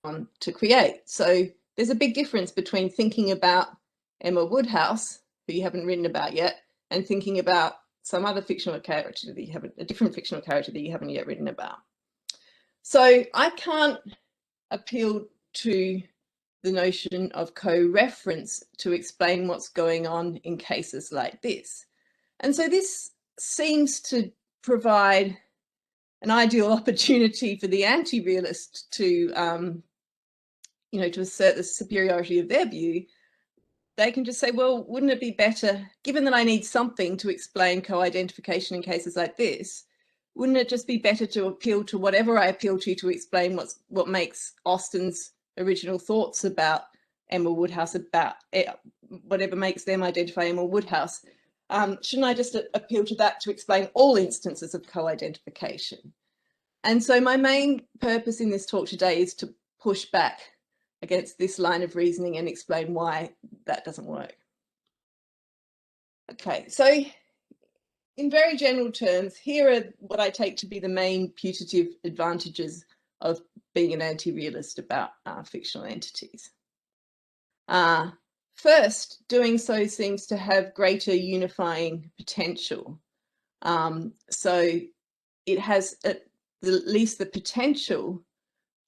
on to create. So there's a big difference between thinking about Emma Woodhouse, who you haven't written about yet, and thinking about some other fictional character that you haven't, a different fictional character that you haven't yet written about. So I can't appeal to the notion of co-reference to explain what's going on in cases like this. And so this seems to provide an ideal opportunity for the anti-realist to, to assert the superiority of their view. They can just say, well, wouldn't it be better, given that I need something to explain co-identification in cases like this, wouldn't it just be better to appeal to whatever I appeal to explain what makes Austen's original thoughts about Emma Woodhouse, about whatever makes them identify Emma Woodhouse? Shouldn't I just appeal to that to explain all instances of co-identification? And so my main purpose in this talk today is to push back against this line of reasoning and explain why that doesn't work. Okay, so in very general terms, here are what I take to be the main putative advantages of being an anti-realist about fictional entities. First, doing so seems to have greater unifying potential. So it has at least the potential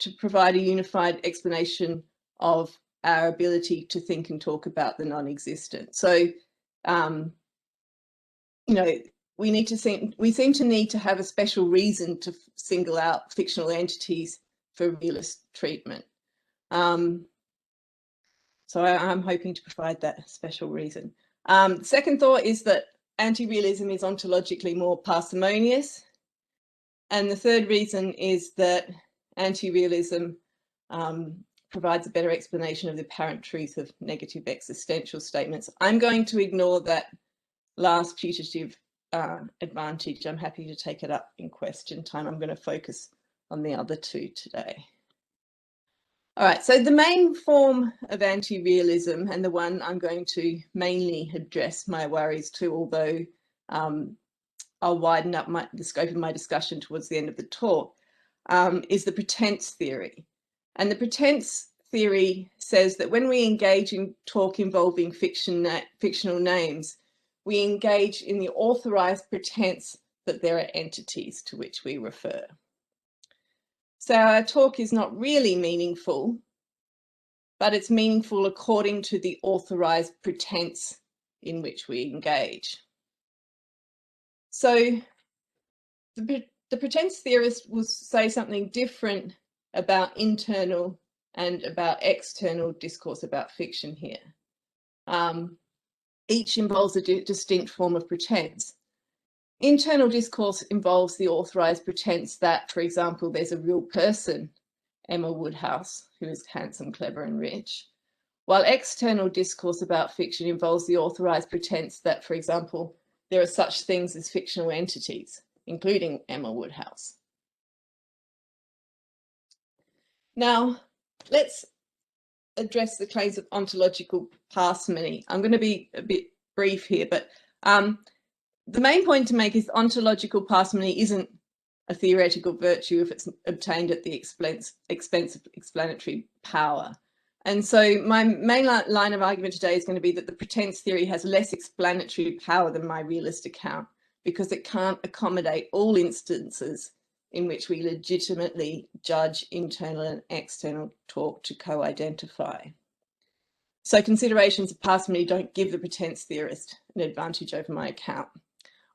to provide a unified explanation of our ability to think and talk about the non-existent. So, we seem to need to have a special reason to single out fictional entities for realist treatment. So I'm hoping to provide that special reason. Second thought is that anti-realism is ontologically more parsimonious. And the third reason is that anti-realism provides a better explanation of the apparent truth of negative existential statements. I'm going to ignore that last putative advantage. I'm happy to take it up in question time. I'm going to focus on the other two today. All right, so the main form of anti-realism, and the one I'm going to mainly address my worries to, although I'll widen up the scope of my discussion towards the end of the talk, is the pretense theory. And the pretense theory says that when we engage in talk involving fictional names, we engage in the authorized pretense that there are entities to which we refer. So our talk is not really meaningful, but it's meaningful according to the authorized pretense in which we engage. So the pretense theorist will say something different about internal and about external discourse about fiction here. Each involves a distinct form of pretense. Internal discourse involves the authorized pretense that, for example, there's a real person, Emma Woodhouse, who is handsome, clever, and rich, while external discourse about fiction involves the authorized pretense that, for example, there are such things as fictional entities, including Emma Woodhouse. Now, let's address the claims of ontological parsimony. I'm going to be a bit brief here, but the main point to make is ontological parsimony isn't a theoretical virtue if it's obtained at the expense of explanatory power. And so my main line of argument today is going to be that the pretense theory has less explanatory power than my realist account, because it can't accommodate all instances in which we legitimately judge internal and external talk to co-identify. So considerations of parsimony don't give the pretense theorist an advantage over my account.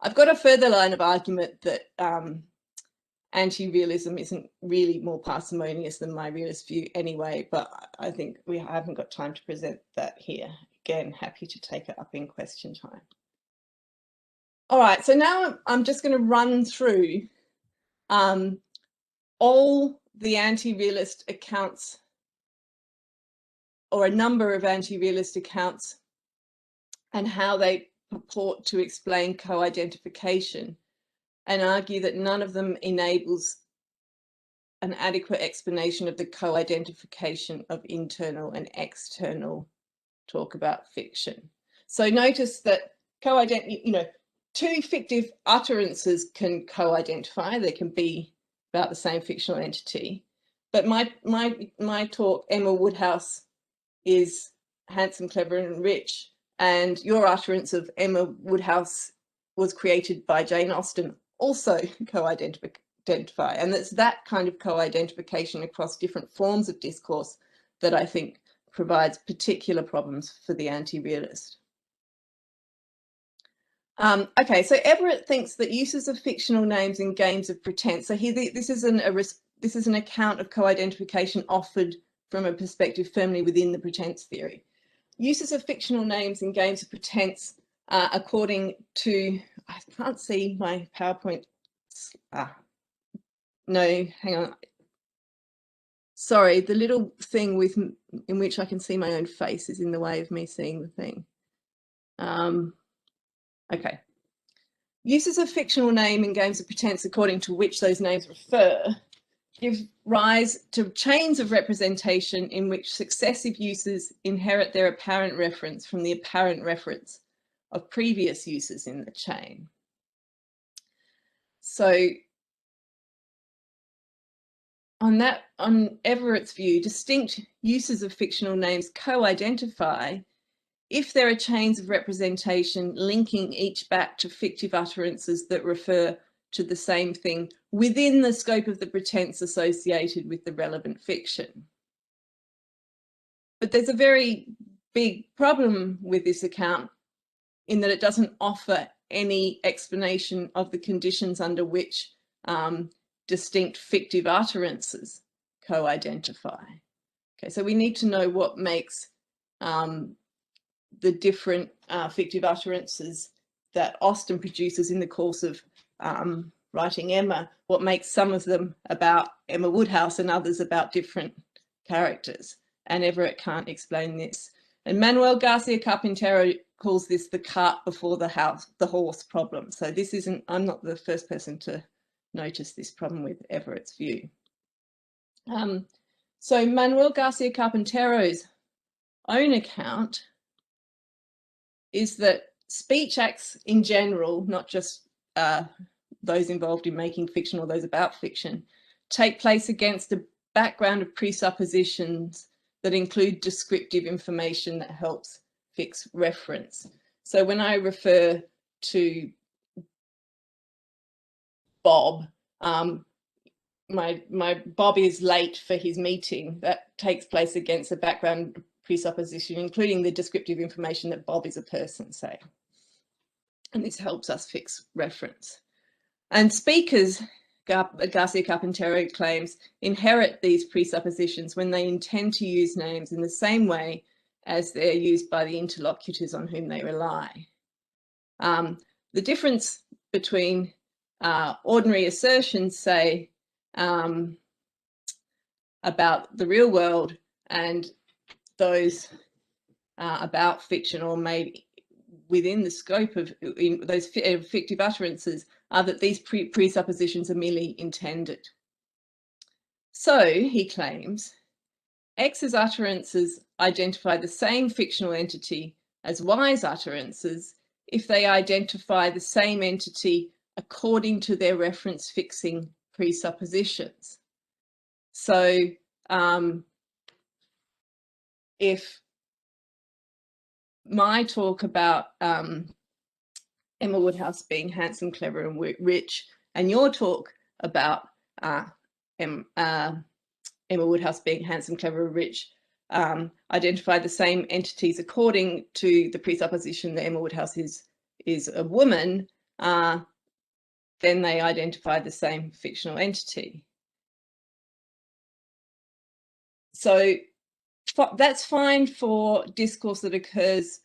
I've got a further line of argument that anti-realism isn't really more parsimonious than my realist view anyway, but I think I haven't got time to present that here. Again, happy to take it up in question time. All right, so now I'm just going to run through all the anti-realist accounts, or a number of anti-realist accounts, and how they purport to explain co-identification, and argue that none of them enables an adequate explanation of the co-identification of internal and external talk about fiction. So notice that two fictive utterances can co-identify. They can be about the same fictional entity, but my talk, Emma Woodhouse is handsome, clever and rich, and your utterance of Emma Woodhouse was created by Jane Austen also co-identify, and it's that kind of co-identification across different forms of discourse that I think provides particular problems for the anti-realist. Okay, so Everett thinks that uses of fictional names in games of pretense. So here, this is an account of co-identification offered from a perspective firmly within the pretense theory. Uses of fictional names in games of pretense, according to, I can't see my PowerPoint. No, hang on. Sorry, the little thing in which I can see my own face is in the way of me seeing the thing. Okay. Uses of fictional name in games of pretense, according to which those names refer, give rise to chains of representation in which successive uses inherit their apparent reference from the apparent reference of previous uses in the chain. So on Everett's view, distinct uses of fictional names co-identify if there are chains of representation linking each back to fictive utterances that refer to the same thing within the scope of the pretense associated with the relevant fiction. But there's a very big problem with this account in that it doesn't offer any explanation of the conditions under which distinct fictive utterances co-identify. Okay, so we need to know what makes the different fictive utterances that Austen produces in the course of writing Emma, what makes some of them about Emma Woodhouse and others about different characters. And Everett can't explain this. And Manuel Garcia Carpintero calls this the cart before the horse problem. So this isn't, I'm not the first person to notice this problem with Everett's view. So Manuel Garcia Carpintero's own account is that speech acts in general, not just those involved in making fiction or those about fiction, take place against a background of presuppositions that include descriptive information that helps fix reference. So when I refer to Bob, my Bob is late for his meeting, that takes place against a background presupposition, including the descriptive information that Bob is a person, say. And this helps us fix reference. And speakers, Garcia Carpintero claims, inherit these presuppositions when they intend to use names in the same way as they're used by the interlocutors on whom they rely. The difference between ordinary assertions, say, about the real world and those about fiction or made within the scope of those fictive utterances are that these presuppositions are merely intended. So, he claims, X's utterances identify the same fictional entity as Y's utterances if they identify the same entity according to their reference fixing presuppositions. So, if my talk about Emma Woodhouse being handsome, clever and rich, and your talk about Emma Woodhouse being handsome, clever and rich, identify the same entities according to the presupposition that Emma Woodhouse is a woman, then they identify the same fictional entity. So that's fine for discourse that occurs,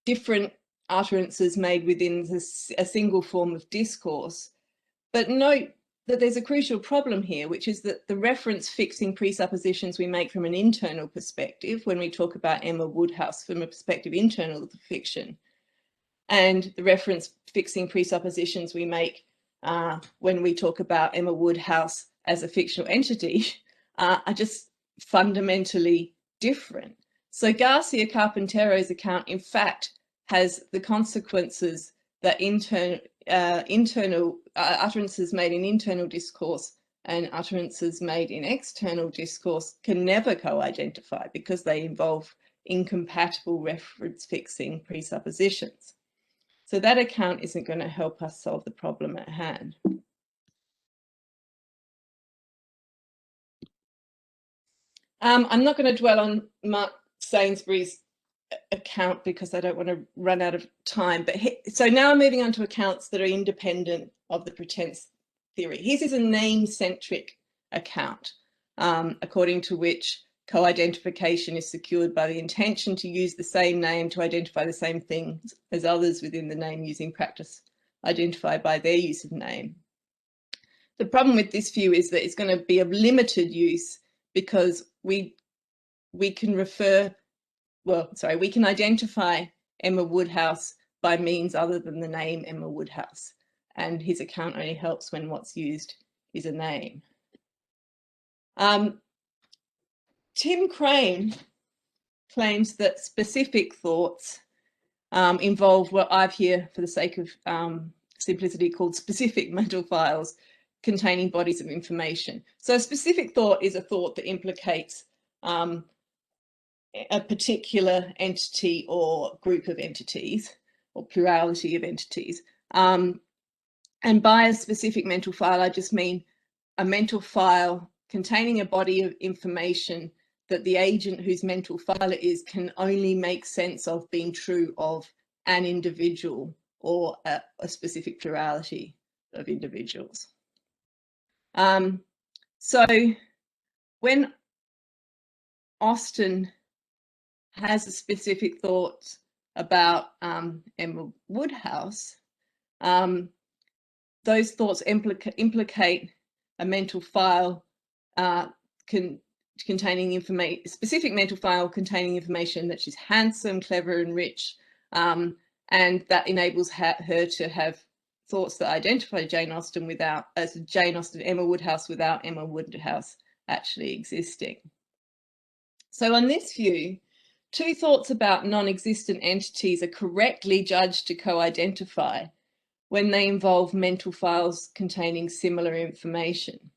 different utterances made within a single form of discourse. But note that there's a crucial problem here, which is that the reference fixing presuppositions we make from an internal perspective, when we talk about Emma Woodhouse from a perspective internal to fiction, and the reference fixing presuppositions we make when we talk about Emma Woodhouse as a fictional entity are just fundamentally different. So Garcia Carpintero's account, in fact, has the consequences that internal utterances made in internal discourse and utterances made in external discourse can never co-identify because they involve incompatible reference fixing presuppositions. So that account isn't going to help us solve the problem at hand. I'm not going to dwell on Mark Sainsbury's account because I don't want to run out of time. But so now I'm moving on to accounts that are independent of the pretense theory. His is a name-centric account, according to which co-identification is secured by the intention to use the same name to identify the same things as others within the name using practice identified by their use of name. The problem with this view is that it's going to be of limited use because we can we can identify Emma Woodhouse by means other than the name Emma Woodhouse, and his account only helps when what's used is a name. Tim Crane claims that specific thoughts involve what I've here, for the sake of simplicity, called specific mental files containing bodies of information. So a specific thought is a thought that implicates a particular entity or group of entities or plurality of entities. And by a specific mental file, I just mean a mental file containing a body of information that the agent whose mental file it is can only make sense of being true of an individual or a specific plurality of individuals. So when Austin has a specific thought about Emma Woodhouse, those thoughts implicate a mental file containing information, specific mental file containing information that she's handsome, clever, and rich, and that enables her to have thoughts that identify Jane Austen Emma Woodhouse without Emma Woodhouse actually existing. So on this view, two thoughts about non-existent entities are correctly judged to co-identify when they involve mental files containing similar information.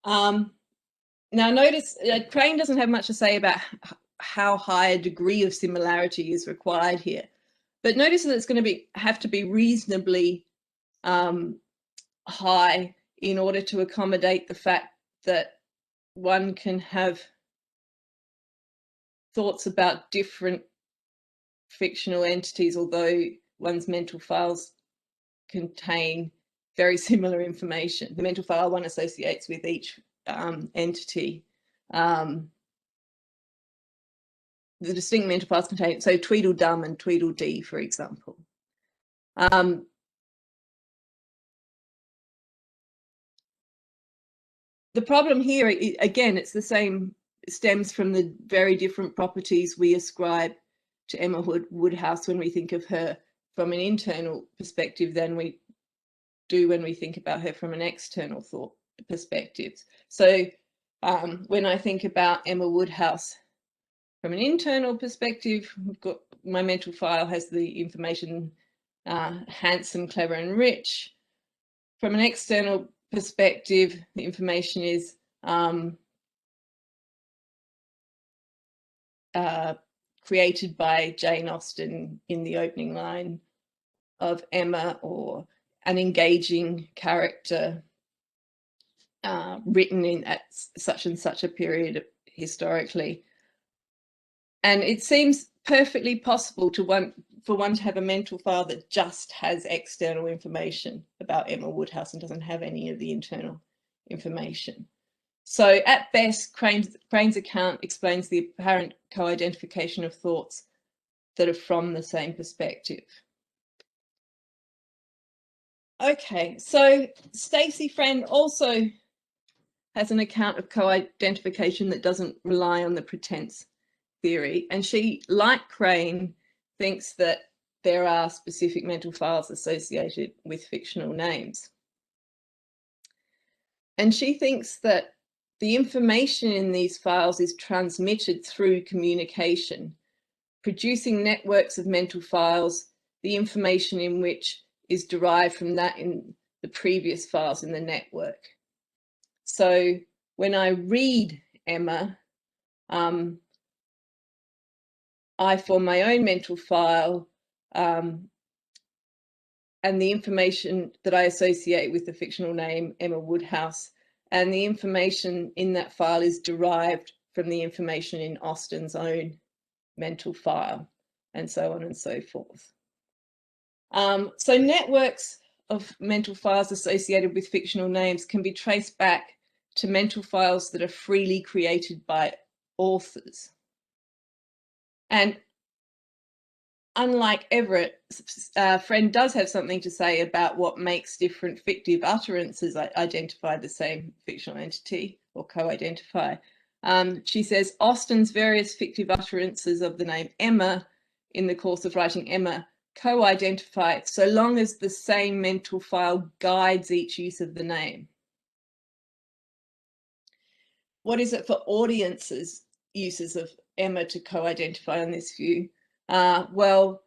Now notice Crane doesn't have much to say about how high a degree of similarity is required here, but notice that it's going to have to be reasonably high in order to accommodate the fact that one can have thoughts about different fictional entities, although one's mental files contain very similar information. The mental file one associates with each entity. The distinct mental files contain, so Tweedledum and Tweedledee, for example. The problem here, again, it's the same, stems from the very different properties we ascribe to Emma Woodhouse when we think of her from an internal perspective than we do when we think about her from an external thought perspective. So when I think about Emma Woodhouse from an internal perspective, we've got my mental file has the information handsome, clever, and rich. From an external perspective, the information is created by Jane Austen in the opening line of Emma, or an engaging character written in at such and such a period historically. And it seems perfectly possible for one to have a mental file that just has external information about Emma Woodhouse and doesn't have any of the internal information. So at best, Crane's account explains the apparent co-identification of thoughts that are from the same perspective. Okay, so Stacey Friend also has an account of co-identification that doesn't rely on the pretense theory, and she, like Crane, thinks that there are specific mental files associated with fictional names. And she thinks that the information in these files is transmitted through communication, producing networks of mental files, the information in which is derived from that in the previous files in the network. So when I read Emma, I form my own mental file, and the information that I associate with the fictional name Emma Woodhouse, and the information in that file is derived from the information in Austen's own mental file, and so on and so forth. So networks of mental files associated with fictional names can be traced back to mental files that are freely created by authors. And unlike Everett, Friend does have something to say about what makes different fictive utterances identify the same fictional entity or co-identify. She says, Austen's various fictive utterances of the name Emma in the course of writing Emma co-identify so long as the same mental file guides each use of the name. What is it for audiences' uses of Emma to co-identify on this view? Well,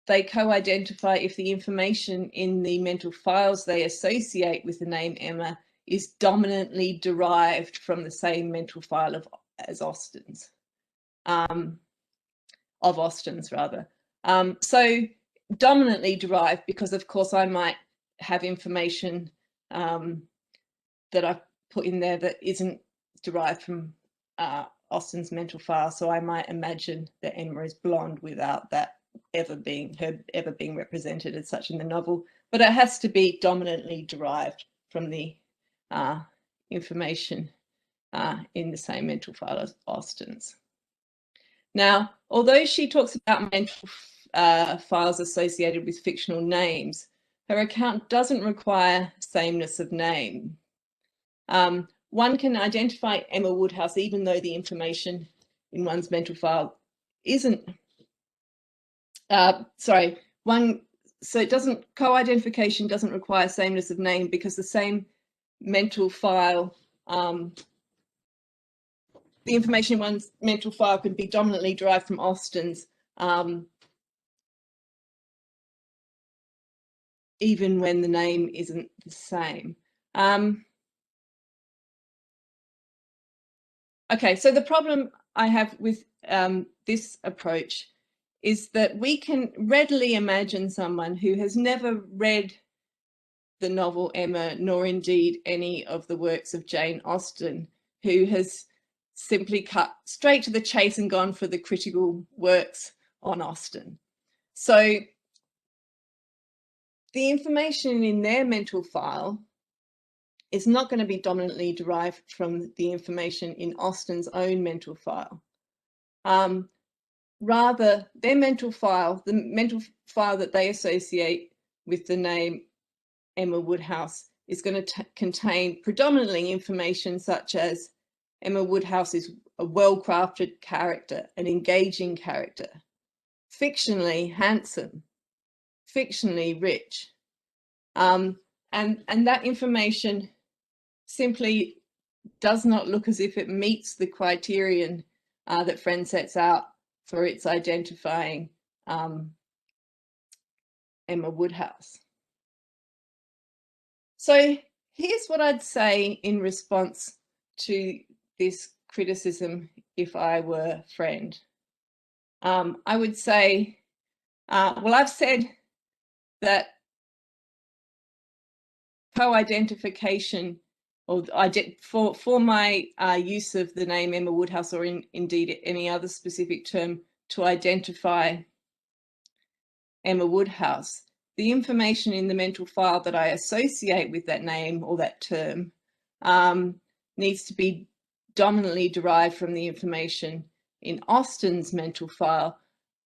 they co-identify if the information in the mental files they associate with the name Emma is dominantly derived from the same mental file as Austen's, of Austen's rather. So dominantly derived because, of course, I might have information that I've put in there that isn't derived from Austen's mental file. So I might imagine that Emma is blonde without that ever being represented as such in the novel. But it has to be dominantly derived from the information in the same mental file as Austen's. Now, although she talks about mental files associated with fictional names, her account doesn't require sameness of name. One can identify Emma Woodhouse even though the information in one's mental file isn't, so it doesn't, co-identification doesn't require sameness of name because the same mental file, the information in one's mental file can be dominantly derived from Austen's, even when the name isn't the same. Okay, so the problem I have with this approach is that we can readily imagine someone who has never read the novel Emma, nor indeed any of the works of Jane Austen, who has simply cut straight to the chase and gone for the critical works on Austen. So the information in their mental file is not going to be dominantly derived from the information in Austen's own mental file. Rather, their mental file, the mental file that they associate with the name Emma Woodhouse, is going to contain predominantly information such as Emma Woodhouse is a well-crafted character, an engaging character, fictionally handsome, fictionally rich. And that information simply does not look as if it meets the criterion that Friend sets out for its identifying Emma Woodhouse. So here's what I'd say in response to this criticism if I were Friend. I would say, well, I've said that co-identification, or for my use of the name Emma Woodhouse, or indeed any other specific term to identify Emma Woodhouse, the information in the mental file that I associate with that name or that term needs to be dominantly derived from the information in Austen's mental file.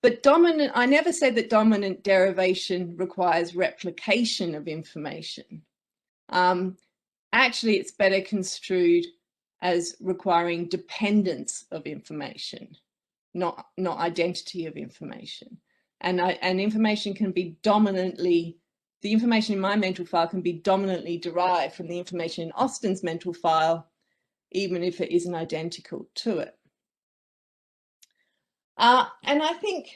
But I never said that dominant derivation requires replication of information. Actually, it's better construed as requiring dependence of information, not identity of information. And information can be dominantly, the information in my mental file can be dominantly derived from the information in Austen's mental file, even if it isn't identical to it. And I think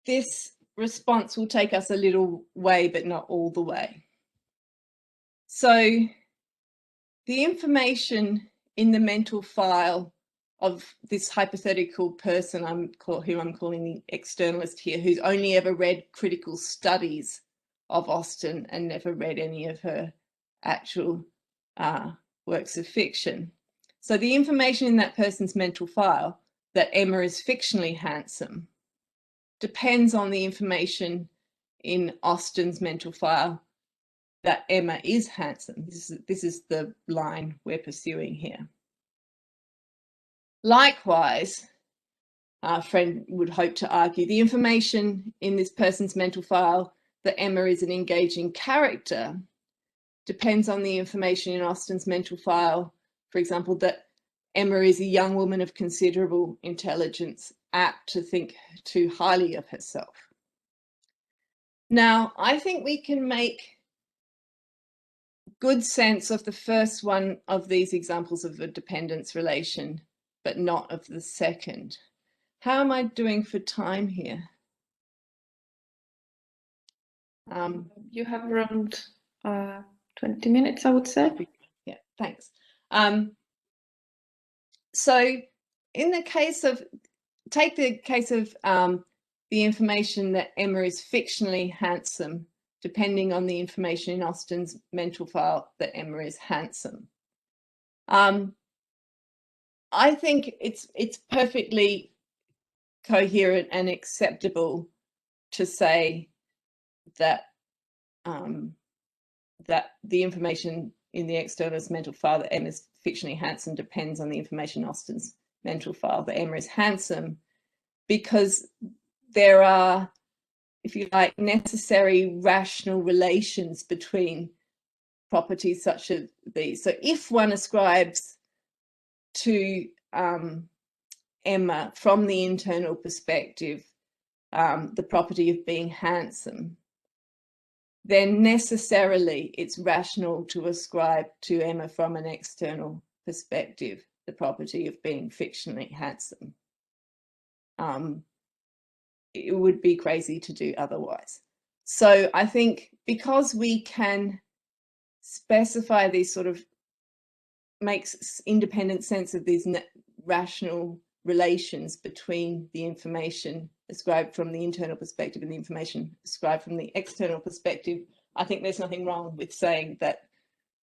this response will take us a little way, but not all the way. So the information in the mental file of this hypothetical person who I'm calling the externalist here, who's only ever read critical studies of Austen and never read any of her actual works of fiction. So the information in that person's mental file that Emma is fictionally handsome depends on the information in Austen's mental file that Emma is handsome. This is the line we're pursuing here. Likewise, our friend would hope to argue, the information in this person's mental file that Emma is an engaging character depends on the information in Austen's mental file, for example, that Emma is a young woman of considerable intelligence, apt to think too highly of herself. Now, I think we can make good sense of the first one of these examples of a dependence relation, but not of the second. How am I doing for time here? You have around 20 minutes, I would say. Yeah, thanks. So in the case of, take the case of the information that Emma is fictionally handsome, depending on the information in Austen's mental file that Emma is handsome. I think it's perfectly coherent and acceptable to say that that the information in the externalist mental file that Emma is fictionally handsome depends on the information in Austen's mental file that Emma is handsome, because there are, if you like, necessary rational relations between properties such as these. So if one ascribes to Emma from the internal perspective the property of being handsome, then necessarily it's rational to ascribe to Emma from an external perspective the property of being fictionally handsome. It would be crazy to do otherwise. So I think because we can specify these sort of, makes independent sense of these rational relations between the information ascribed from the internal perspective and the information ascribed from the external perspective, I think there's nothing wrong with saying that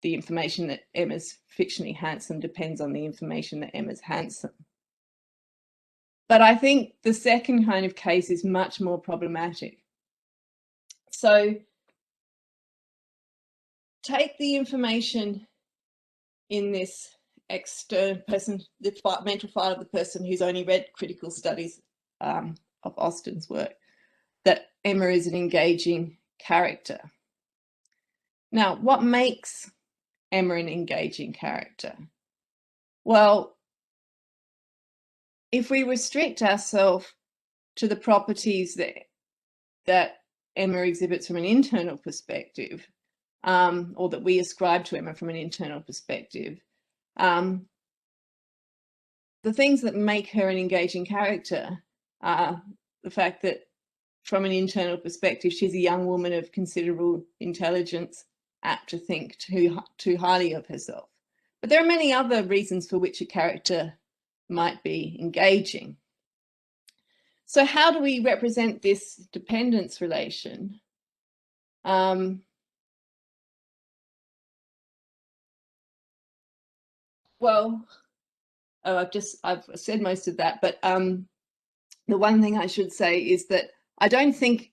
the information that Emma's fictionally handsome depends on the information that Emma's handsome. But I think the second kind of case is much more problematic. So take the information in this external person, the mental file of the person who's only read critical studies of Austen's work, that Emma is an engaging character. Now, what makes Emma an engaging character? Well, if we restrict ourselves to the properties that Emma exhibits from an internal perspective, or that we ascribe to Emma from an internal perspective, the things that make her an engaging character are the fact that from an internal perspective, she's a young woman of considerable intelligence, apt to think too highly of herself. But there are many other reasons for which a character might be engaging. So how do we represent this dependence relation? Well, I've said most of that, but the one thing I should say is that I don't think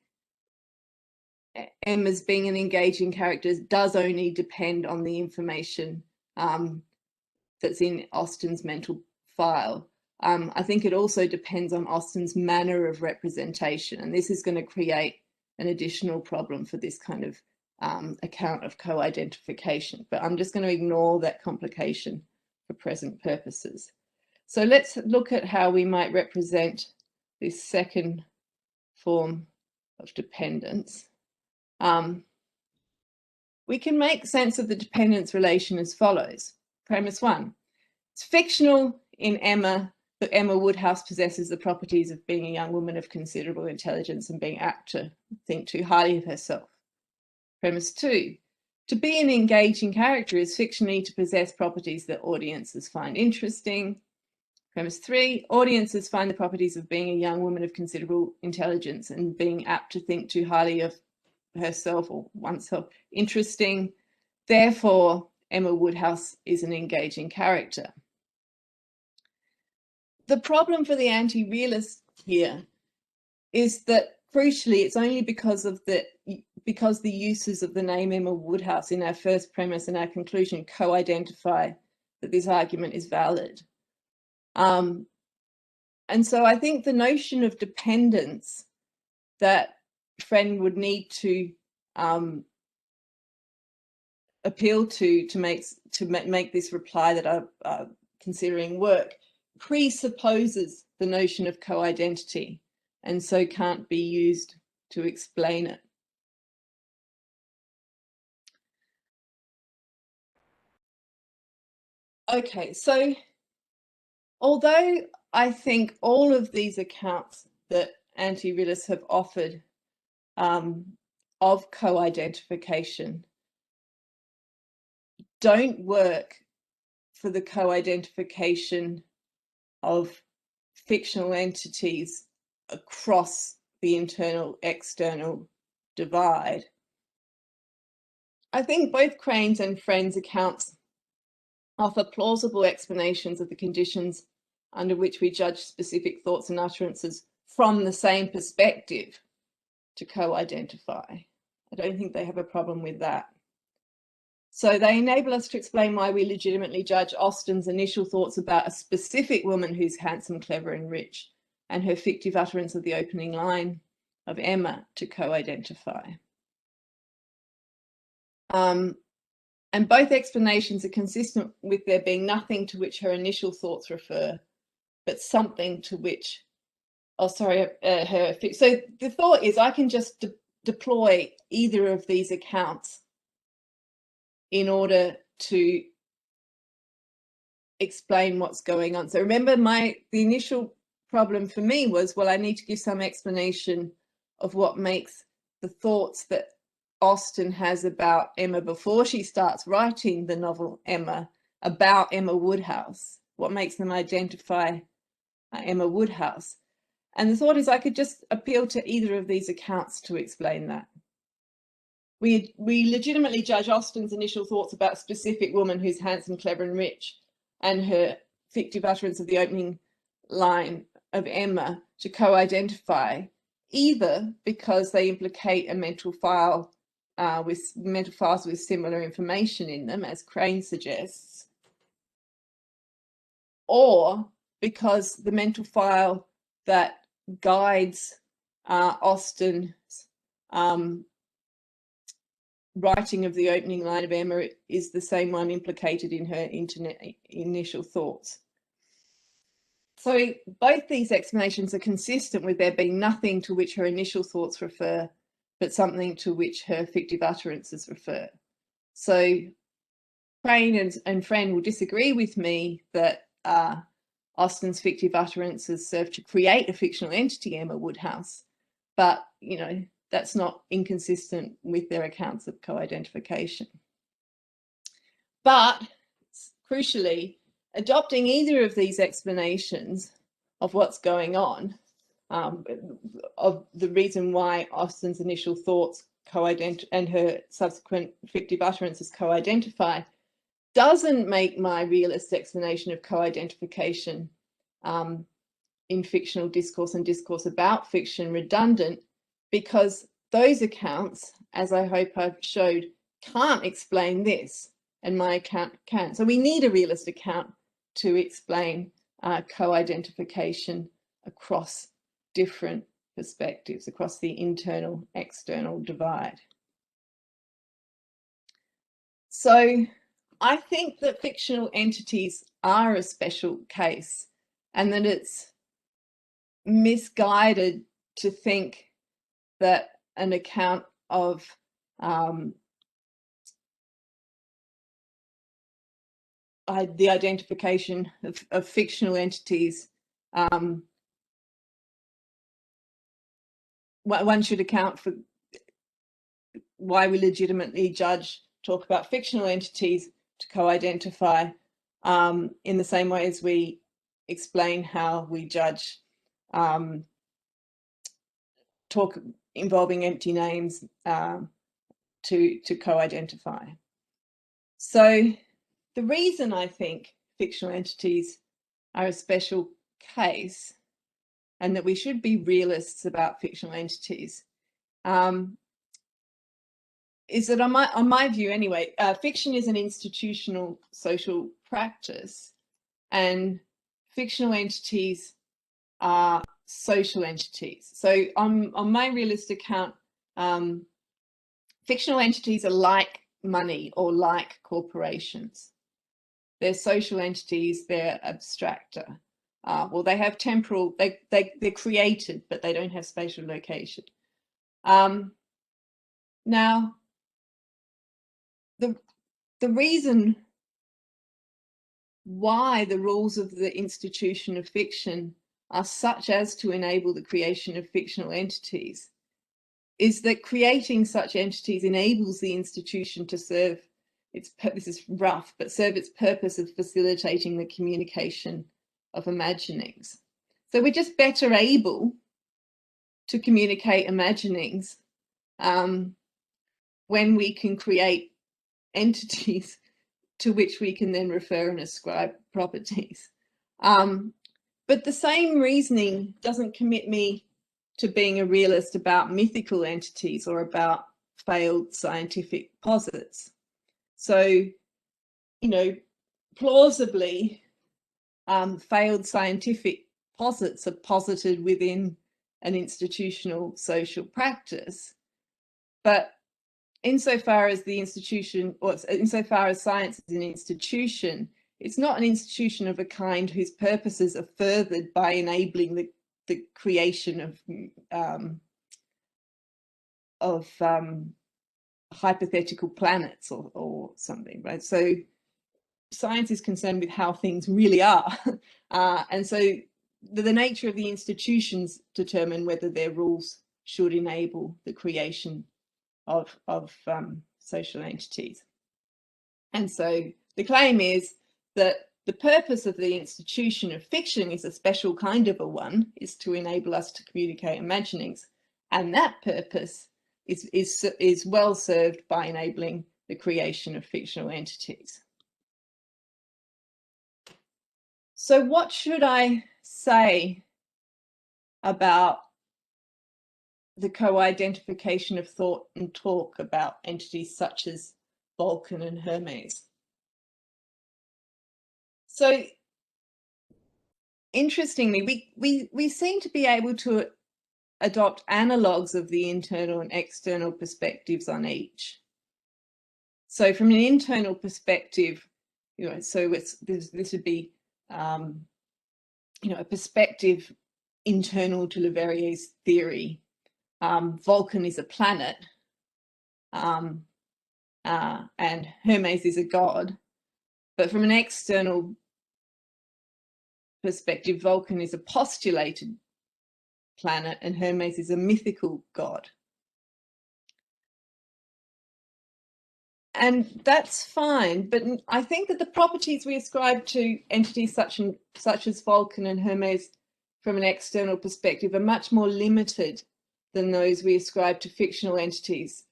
Emma's being an engaging character does only depend on the information that's in Austen's mental file. I think it also depends on Austen's manner of representation, and this is going to create an additional problem for this kind of account of co-identification, but I'm just going to ignore that complication for present purposes. So let's look at how we might represent this second form of dependence. We can make sense of the dependence relation as follows. Premise one, it's fictional in Emma that Emma Woodhouse possesses the properties of being a young woman of considerable intelligence and being apt to think too highly of herself. Premise two, To be an engaging character is fictionally to possess properties that audiences find interesting. Premise 3, audiences find the properties of being a young woman of considerable intelligence and being apt to think too highly of herself or oneself interesting. Therefore, Emma Woodhouse is an engaging character. The problem for the anti-realist here is that crucially, it's only because the uses of the name Emma Woodhouse in our first premise and our conclusion co-identify that this argument is valid. And so I think the notion of dependence that Friend would need to appeal to make this reply that I'm considering work presupposes the notion of co-identity, and so can't be used to explain it. Okay, so although I think all of these accounts that anti-realists have offered of co-identification don't work for the co-identification of fictional entities across the internal-external divide, I think both Crane's and Friend's accounts offer plausible explanations of the conditions under which we judge specific thoughts and utterances from the same perspective to co-identify. I don't think they have a problem with that. So they enable us to explain why we legitimately judge Austen's initial thoughts about a specific woman who's handsome, clever, and rich, and her fictive utterance of the opening line of Emma to co-identify. And both explanations are consistent with there being nothing to which her initial thoughts refer, but something to which, so the thought is I can just deploy either of these accounts in order to explain what's going on. So remember, the initial problem for me was, well, I need to give some explanation of what makes the thoughts that Austen has about Emma before she starts writing the novel Emma about Emma Woodhouse, what makes them identify Emma Woodhouse. And the thought is I could just appeal to either of these accounts to explain that. We legitimately judge Austen's initial thoughts about a specific woman who's handsome, clever, and rich, and her fictive utterance of the opening line of Emma to co-identify, either because they implicate a mental file with mental files with similar information in them, as Crane suggests, or because the mental file that guides Austen's writing of the opening line of Emma is the same one implicated in her initial thoughts. So both these explanations are consistent with there being nothing to which her initial thoughts refer, but something to which her fictive utterances refer. So Crane and Friend will disagree with me that Austen's fictive utterances serve to create a fictional entity, Emma Woodhouse, but that's not inconsistent with their accounts of co-identification. But crucially, adopting either of these explanations of what's going on, of the reason why Austen's initial thoughts and her subsequent fictive utterances co-identify, doesn't make my realist explanation of co-identification in fictional discourse and discourse about fiction redundant, because those accounts, as I hope I've showed, can't explain this, and my account can. So we need a realist account to explain co-identification across different perspectives, across the internal-external divide. So I think that fictional entities are a special case, and that it's misguided to think that an account of the identification of fictional entities, one should account for why we legitimately judge talk about fictional entities to co-identify in the same way as we explain how we judge talk involving empty names to co-identify. So the reason I think fictional entities are a special case and that we should be realists about fictional entities is that on my view anyway, fiction is an institutional social practice and fictional entities are social entities. So on my realist account, fictional entities are like money or like corporations. They're social entities, they're abstracter. Well, they have temporal, they're created, but they don't have spatial location. Now, the reason why the rules of the institution of fiction are such as to enable the creation of fictional entities is that creating such entities enables the institution to serve its, this is rough, but serve its purpose of facilitating the communication of imaginings. So we're just better able to communicate imaginings when we can create entities to which we can then refer and ascribe properties. But the same reasoning doesn't commit me to being a realist about mythical entities or about failed scientific posits. So, you know, plausibly, failed scientific posits are posited within an institutional social practice. But insofar as the institution, or insofar as science is an institution, it's not an institution of a kind whose purposes are furthered by enabling the creation of hypothetical planets or something, right? So science is concerned with how things really are. And so the nature of the institutions determine whether their rules should enable the creation of social entities. And so the claim is that the purpose of the institution of fiction is a special kind of a one, is to enable us to communicate imaginings. And that purpose is well served by enabling the creation of fictional entities. So what should I say about the co-identification of thought and talk about entities such as Vulcan and Hermes? So interestingly, we seem to be able to adopt analogues of the internal and external perspectives on each. So from an internal perspective, you know, so this would be you know, a perspective internal to Leverrier's theory. Vulcan is a planet, and Hermes is a god. But from an external perspective, Vulcan is a postulated planet and Hermes is a mythical god. And that's fine, but I think that the properties we ascribe to entities such as Vulcan and Hermes from an external perspective are much more limited than those we ascribe to fictional entities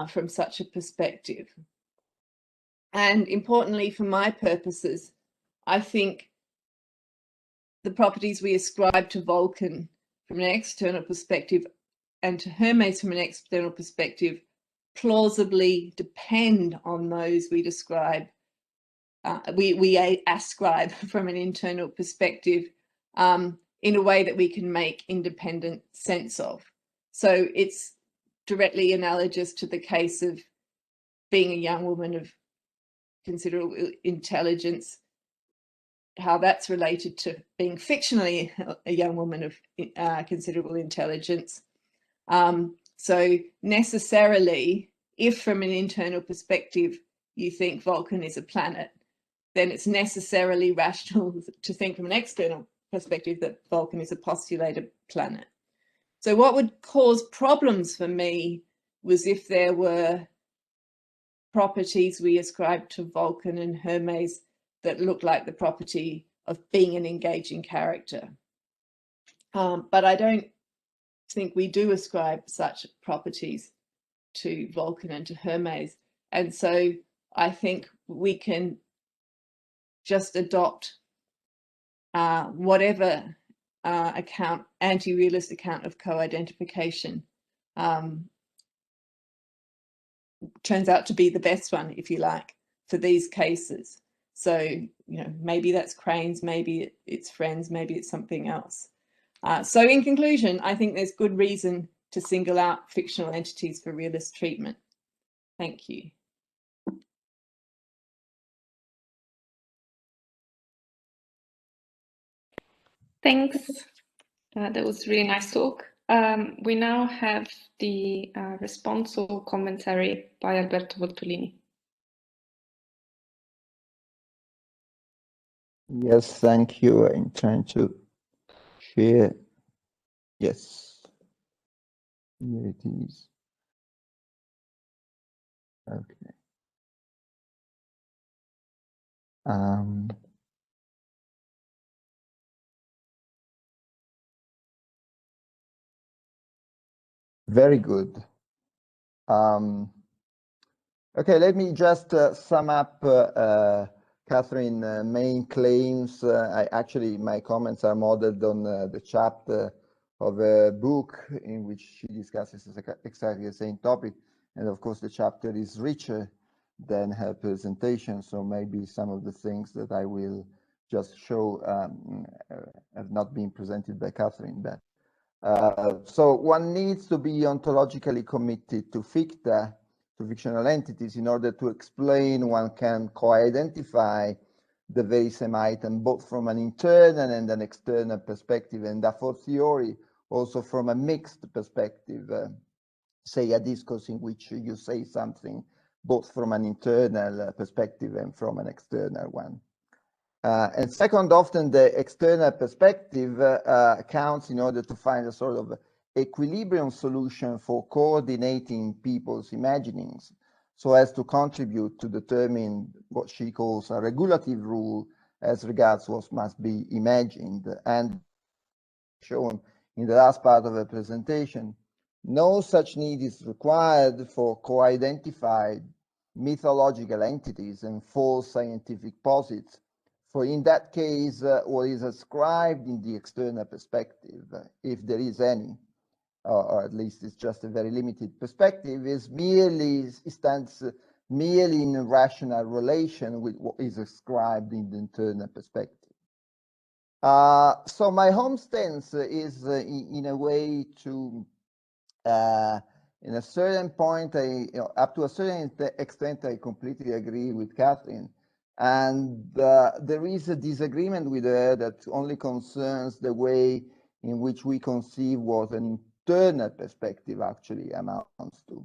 from such a perspective. And importantly, for my purposes, I think the properties we ascribe to Vulcan from an external perspective and to Hermes from an external perspective plausibly depend on those we describe, we ascribe from an internal perspective in a way that we can make independent sense of. So it's directly analogous to the case of being a young woman of considerable intelligence, how that's related to being fictionally a young woman of considerable intelligence. So necessarily, if from an internal perspective you think Vulcan is a planet, then it's necessarily rational to think from an external perspective that Vulcan is a postulated planet. So what would cause problems for me was if there were properties we ascribe to Vulcan and Hermes that look like the property of being an engaging character. But I don't think we do ascribe such properties to Vulcan and to Hermes. And so I think we can just adopt whatever anti-realist account of co-identification turns out to be the best one, if you like, for these cases. So, you know, maybe that's Crane's, maybe it's Friends, maybe it's something else. So in conclusion, I think there's good reason to single out fictional entities for realist treatment. Thank you. Thanks. That was a really nice talk. We now have the response or commentary by Alberto Voltolini. Yes, thank you. I'm trying to share. Yes, here it is. Okay. Very good. Okay, let me just sum up Catherine's main claims. My comments are modeled on the chapter of a book in which she discusses exactly the same topic. And of course, the chapter is richer than her presentation. So maybe some of the things that I will just show have not been presented by Catherine. But so one needs to be ontologically committed to ficta, to fictional entities, in order to explain one can co-identify the very same item, both from an internal and an external perspective, and a fortiori also from a mixed perspective, say a discourse in which you say something both from an internal perspective and from an external one. And second, often the external perspective counts in order to find a sort of equilibrium solution for coordinating people's imaginings, so as to contribute to determine what she calls a regulative rule as regards what must be imagined. And shown in the last part of the presentation, no such need is required for co-identified mythological entities and false scientific posits. For in that case, what is ascribed in the external perspective, if there is any, or at least it's just a very limited perspective, stands merely in a rational relation with what is ascribed in the internal perspective. So my home stance is in a way to, in a certain point, up to a certain extent, I completely agree with Catherine. And there is a disagreement with her that only concerns the way in which we conceive what an internal perspective actually amounts to.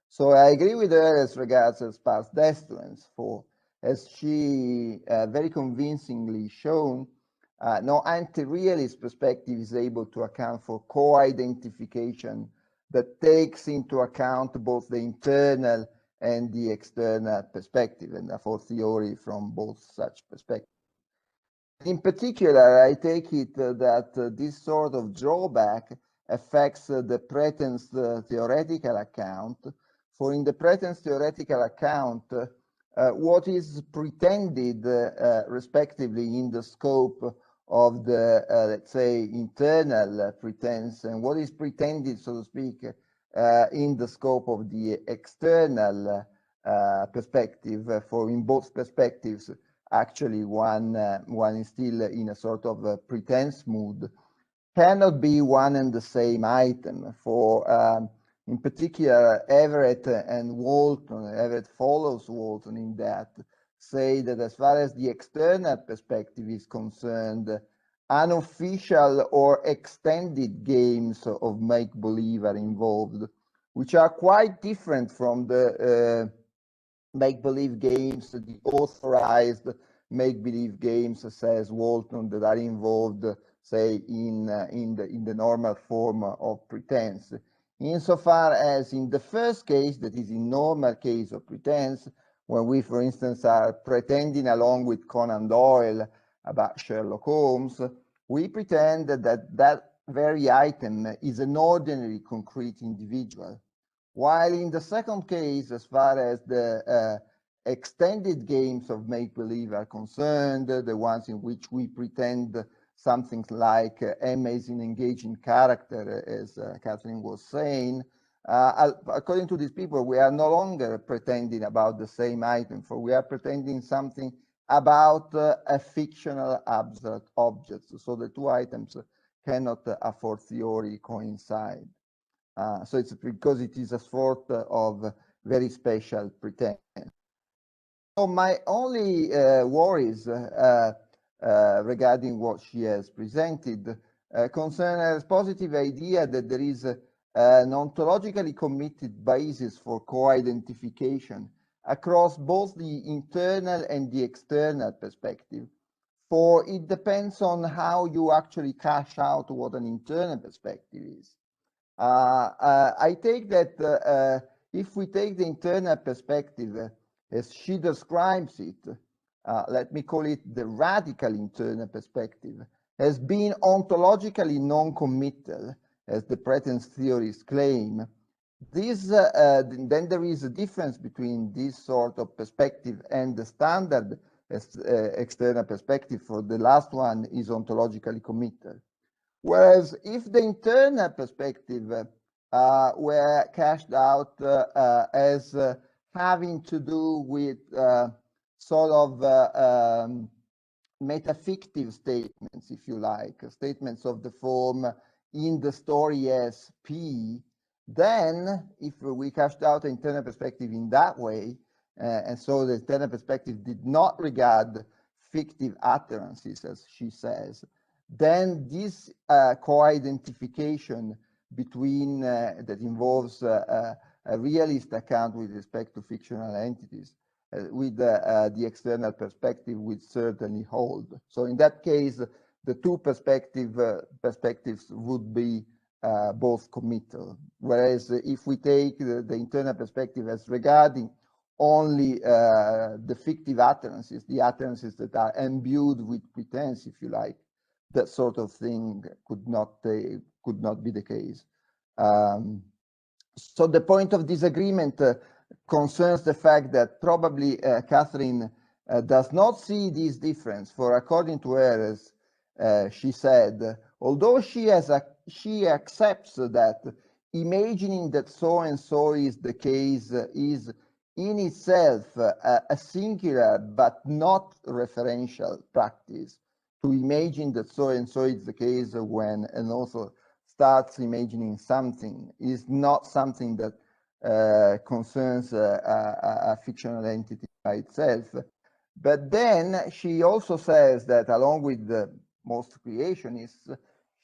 So I agree with her as regards as past destruence, for as she very convincingly shown, no anti-realist perspective is able to account for co-identification that takes into account both the internal and the external perspective, and a fortiori from both such perspectives. In particular, I take it that this sort of drawback affects the Pretens theoretical account. For in the Pretens theoretical account, what is pretended respectively in the scope of the, let's say, internal pretense, and what is pretended, so to speak, in the scope of the external perspective, for in both perspectives, actually one is still in a sort of pretense mood, cannot be one and the same item. For in particular, Everett and Walton, Everett follows Walton in that, say that as far as the external perspective is concerned, unofficial or extended games of make-believe are involved, which are quite different from the make-believe games, the authorized make-believe games, says Walton, that are involved, say, in the normal form of pretense. insofar as in the first case, that is in normal case of pretense, when we, for instance, are pretending along with Conan Doyle about Sherlock Holmes, we pretend that that very item is an ordinary concrete individual. While in the second case, as far as the extended games of make-believe are concerned, the ones in which we pretend something like Emma is an engaging character, as Catherine was saying, according to these people, we are no longer pretending about the same item, for we are pretending something about a fictional abstract object. So the two items cannot a fortiori coincide. So it's because it is a sort of very special pretense. So my only worries regarding what she has presented concern a positive idea that there is an ontologically committed basis for co-identification across both the internal and the external perspective. For it depends on how you actually cash out what an internal perspective is. I take that if we take the internal perspective as she describes it, let me call it the radical internal perspective, as being ontologically non-committal, as the pretense theorists claim, this, then there is a difference between this sort of perspective and the standard external perspective. For the last one is ontologically committal. Whereas if the internal perspective were cashed out as having to do with sort of metafictive statements, if you like, statements of the form in the story as P, then if we cashed out the internal perspective in that way, and so the internal perspective did not regard fictive utterances, as she says, then this co-identification between that involves a realist account with respect to fictional entities with the external perspective would certainly hold. So in that case, the two perspectives would be both committal. Whereas if we take the internal perspective as regarding only the fictive utterances, the utterances that are imbued with pretense, if you like, that sort of thing could not be the case. So the point of disagreement concerns the fact that probably Catherine does not see this difference, for according to her, as she said, although she accepts that imagining that so and so is the case is in itself a singular but not referential practice. To imagine that so and so is the case when an author starts imagining something is not something that concerns a fictional entity by itself. But then she also says that along with the most creationists,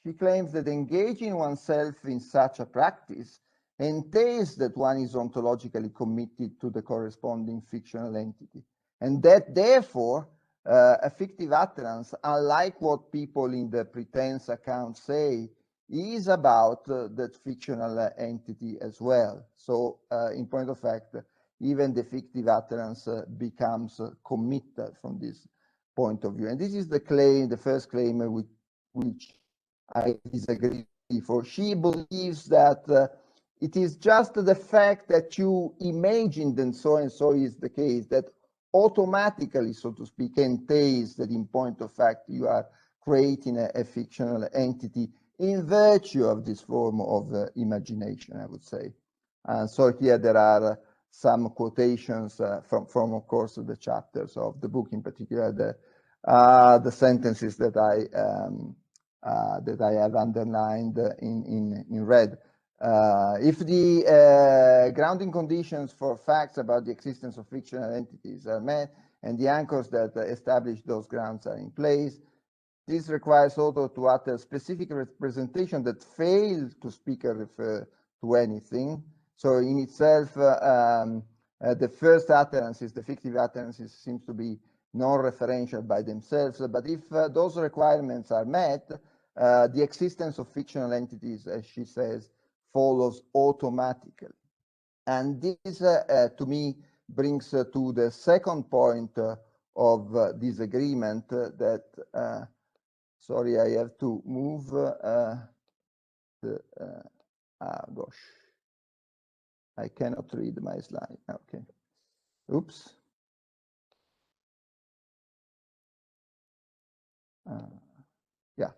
she claims that engaging oneself in such a practice entails that one is ontologically committed to the corresponding fictional entity, and that therefore a fictive utterance, unlike what people in the pretense account say, is about that fictional entity as well. So in point of fact, even the fictive utterance becomes committal from this point of view. And this is the claim, the first claim with which I disagree. For she believes that it is just the fact that you imagined and so is the case that automatically, so to speak, entails that in point of fact you are creating a fictional entity in virtue of this form of imagination, I would say. And so here there are some quotations from of course the chapters of the book, in particular the sentences that I have underlined in red. If the grounding conditions for facts about the existence of fictional entities are met and the anchors that establish those grounds are in place, this requires also to utter specific representation that fails to speak or refer to anything. So in itself, the first utterances, the fictive utterances, seems to be non-referential by themselves. But if those requirements are met, the existence of fictional entities, as she says, follows automatically. And this, to me, brings to the second point of disagreement that, sorry, I have to move gosh, I cannot read my slide. Okay, oops. Yeah.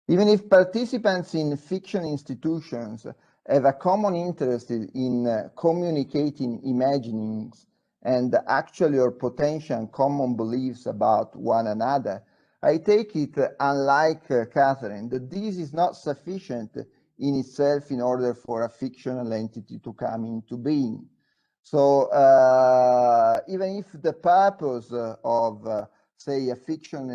Even if participants in fiction institutions have a common interest in communicating imaginings and actually or potential common beliefs about one another, I take it, unlike Catherine, that this is not sufficient in itself in order for a fictional entity to come into being. So even if the purpose of, say, a fiction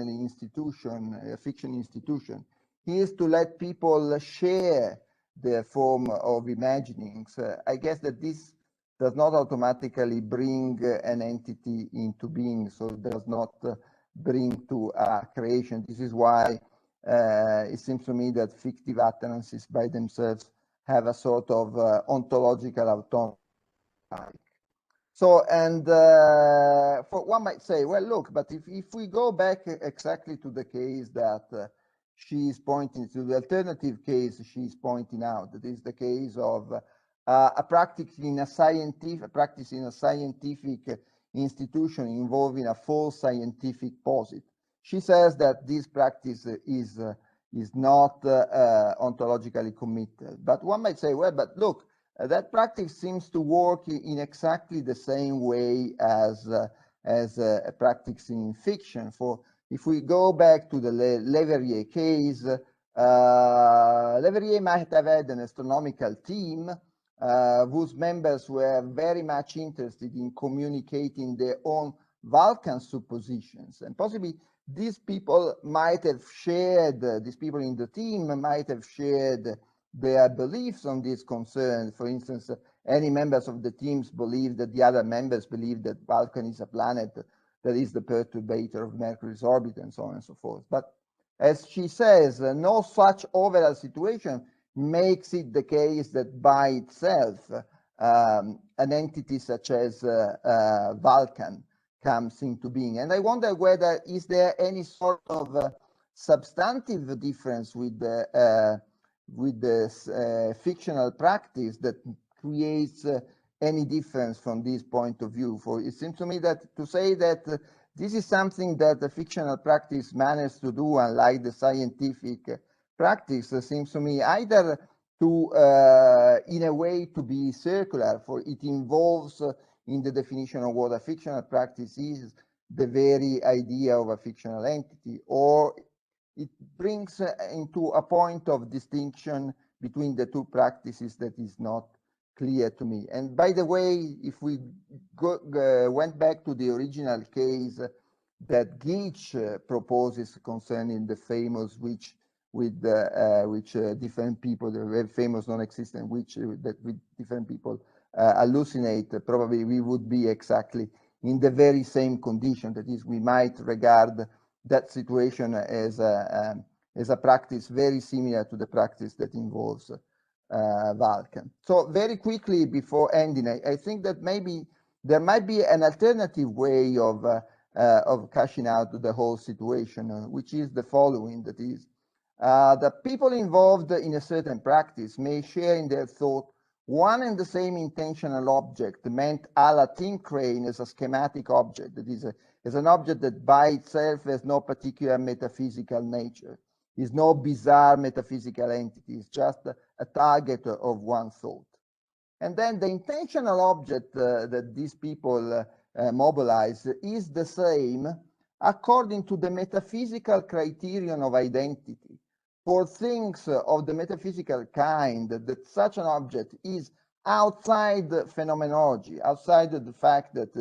institution is to let people share their form of imaginings, I guess that this does not automatically bring an entity into being, so it does not bring to a creation. This is why it seems to me that fictive utterances by themselves have a sort of ontological autonomy. So, and for one might say, well, look, but if we go back exactly to the case that she's pointing to, the alternative case she's pointing out, that is the case of a practice in a scientific institution involving a false scientific posit. She says that this practice is not ontologically committed. But one might say, well, but look, that practice seems to work in exactly the same way as a practice in fiction. For if we go back to the Leverrier case, Leverrier might have had an astronomical team whose members were very much interested in communicating their own Vulcan suppositions, and possibly these people might have shared, these people in the team might have shared their beliefs on these concerns. For instance, any members of the teams believe that the other members believe that Vulcan is a planet that is the perturbator of Mercury's orbit, and so on and so forth. But as she says, no such overall situation makes it the case that by itself an entity such as Vulcan comes into being. And I wonder whether is there any sort of substantive difference with the fictional practice that creates any difference from this point of view. For it seems to me that to say that this is something that the fictional practice managed to do, unlike the scientific practice, seems to me either to, in a way, to be circular, for it involves in the definition of what a fictional practice is the very idea of a fictional entity, or it brings into a point of distinction between the two practices that is not clear to me. And by the way, if we went back to the original case that Geach proposes concerning the famous witch with different people, the very famous non-existent witch that with different people hallucinate, probably we would be exactly in the very same condition. That is, we might regard that situation as a practice very similar to the practice that involves Vulcan. So very quickly before ending, I think that maybe there might be an alternative way of cashing out the whole situation, which is the following: that is, the people involved in a certain practice may share in their thought one and the same intentional object, meant a la Tim Crane as a schematic object, that is, as an object that by itself has no particular metaphysical nature, is no bizarre metaphysical entity, it's just a target of one thought. And then the intentional object that these people mobilize is the same according to the metaphysical criterion of identity. For things of the metaphysical kind, that such an object is outside phenomenology, outside the fact that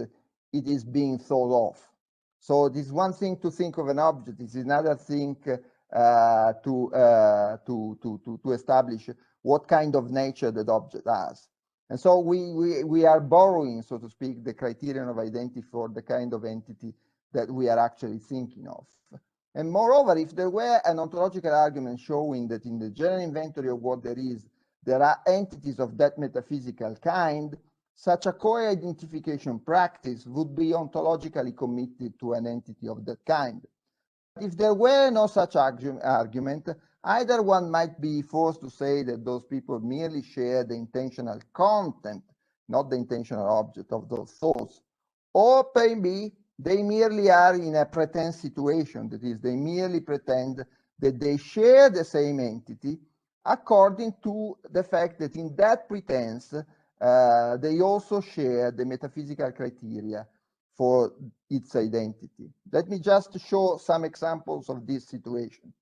it is being thought of. So it is one thing to think of an object, it is another thing to establish what kind of nature that object has. And so we are borrowing, so to speak, the criterion of identity for the kind of entity that we are actually thinking of. And moreover, if there were an ontological argument showing that in the general inventory of what there is, there are entities of that metaphysical kind, such a co-identification practice would be ontologically committed to an entity of that kind. If there were no such argument, either one might be forced to say that those people merely share the intentional content, not the intentional object of those thoughts, or maybe they merely are in a pretend situation, that is, they merely pretend that they share the same entity, according to the fact that in that pretense, they also share the metaphysical criteria for its identity. Let me just show some examples of this situation.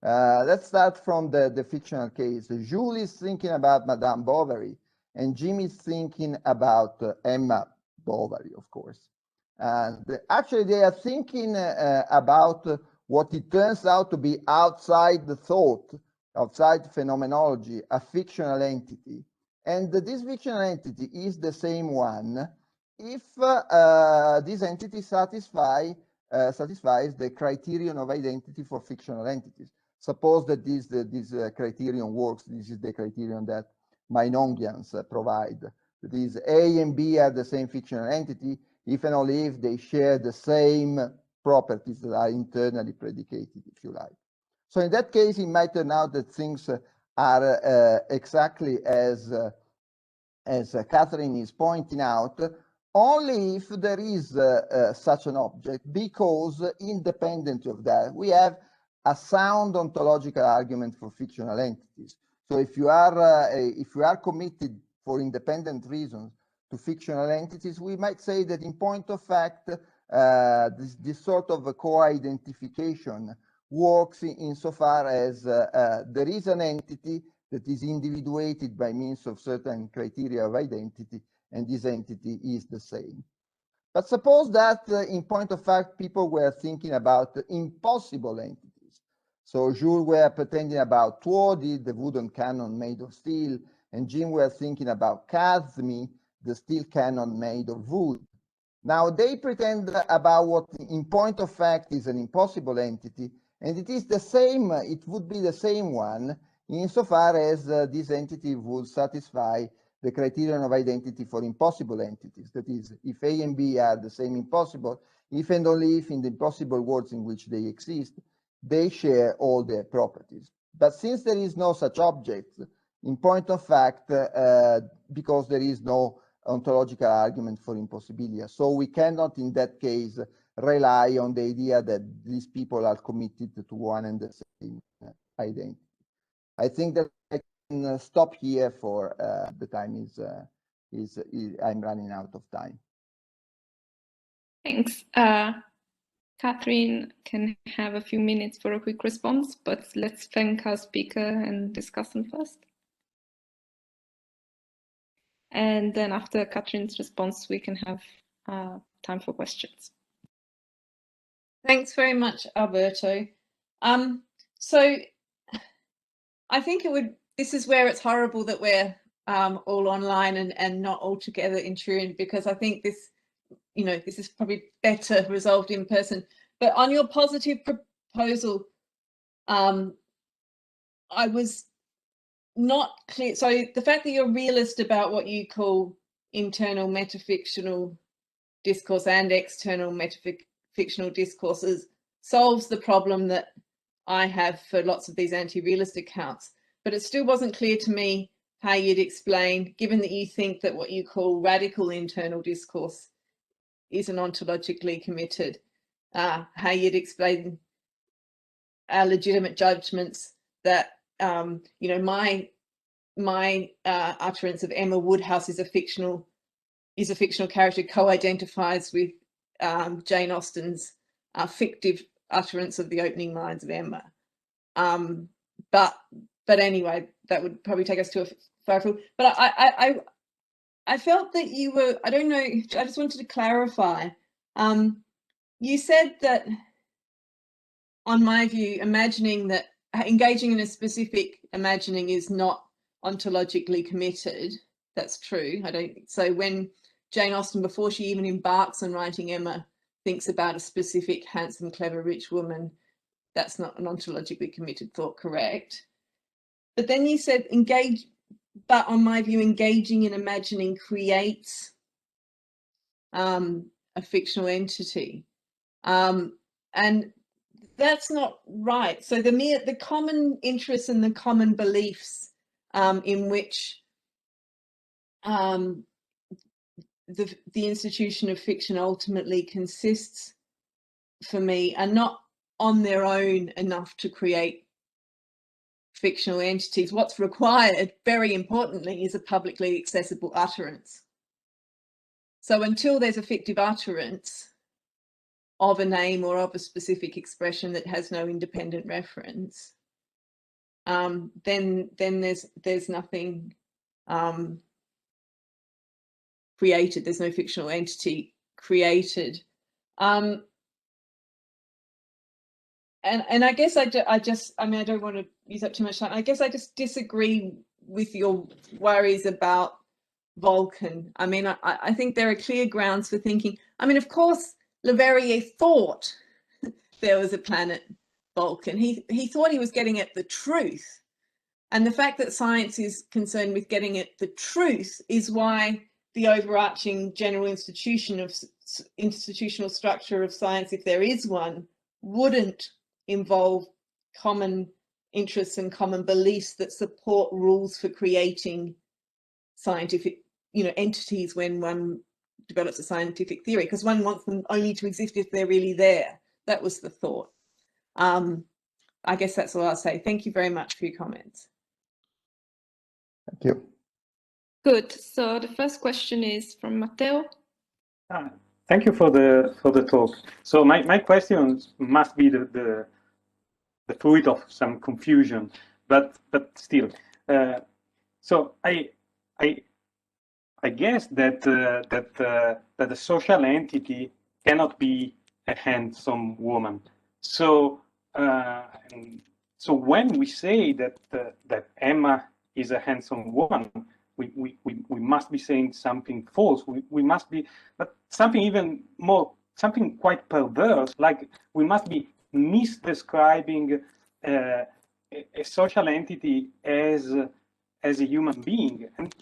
Let's start from the fictional case. Jules is thinking about Madame Bovary, and Jim is thinking about Emma Bovary, of course. And actually, they are thinking about what it turns out to be outside the thought, outside phenomenology, a fictional entity. And this fictional entity is the same one if this entity satisfies the criterion of identity for fictional entities. Suppose that this criterion works. This is the criterion that Meinongians provide. That is, A and B are the same fictional entity if and only if they share the same properties that are internally predicated, if you like. So in that case, it might turn out that things are exactly as Catherine is pointing out, only if there is such an object, because independent of that, we have a sound ontological argument for fictional entities. So if you are committed for independent reasons to fictional entities, we might say that in point of fact, this sort of co-identification works insofar as there is an entity that is individuated by means of certain criteria of identity, and this entity is the same. But suppose that in point of fact, people were thinking about impossible entities. So Jules were pretending about Tuodi, the wooden cannon made of steel, and Jim were thinking about Kazmi, the steel cannon made of wood. Now they pretend about what in point of fact is an impossible entity, and it is the same, it would be the same one insofar as this entity would satisfy the criterion of identity for impossible entities. That is, if A and B are the same impossible, if and only if in the impossible worlds in which they exist, they share all their properties. But since there is no such object, in point of fact, because there is no ontological argument for impossibilia, so we cannot in that case rely on the idea that these people are committed to one and the same identity. I think that I can stop here for the time is I'm running out of time. Thanks. Catherine can have a few minutes for a quick response, but let's thank our speaker and discussant first. And then after Catherine's response, we can have time for questions. Thanks very much, Alberto. So I think this is where it's horrible that we're all online and not all together in Turin, because I think this is probably better resolved in person. But on your positive proposal, I was not clear. So the fact that you're realist about what you call internal metafictional discourse and external metafictional discourses solves the problem that I have for lots of these anti-realist accounts. But it still wasn't clear to me how you'd explain, given that you think that what you call radical internal discourse isn't ontologically committed, how you'd explain our legitimate judgments that my utterance of Emma Woodhouse is a fictional character, co-identifies with Jane Austen's fictive utterance of the opening lines of Emma. But anyway, that would probably take us to a far field. But I felt that you were, I don't know, I just wanted to clarify. You said that, on my view, imagining that engaging in a specific imagining is not ontologically committed. That's true. So when Jane Austen, before she even embarks on writing Emma, thinks about a specific handsome, clever, rich woman, that's not an ontologically committed thought, correct? But then you said but on my view, engaging in imagining creates a fictional entity. And that's not right. So the common interests and the common beliefs in which the institution of fiction ultimately consists, for me, are not on their own enough to create fictional entities. What's required, very importantly, is a publicly accessible utterance. So until there's a fictive utterance of a name or of a specific expression that has no independent reference, then there's nothing created. There's no fictional entity created. And I guess I mean, I don't want to use up too much time. I guess I just disagree with your worries about Vulcan. I mean, I think there are clear grounds for thinking. I mean, of course, Leverrier thought there was a planet Vulcan. He thought he was getting at the truth. And the fact that science is concerned with getting at the truth is why the overarching general institutional structure of science, if there is one, wouldn't involve common interests and common beliefs that support rules for creating scientific, entities when one develops a scientific theory, because one wants them only to exist if they're really there. That was the thought. I guess that's all I'll say. Thank you very much for your comments. Thank you. Good. So the first question is from Matteo. Thank you for the talk. So my question must be the fruit of some confusion, but still. So I guess that that a social entity cannot be a handsome woman. So so when we say that that Emma is a handsome woman, we must be saying something false. We must be, but something even more, something quite perverse. Like we must be misdescribing a social entity as a human being, and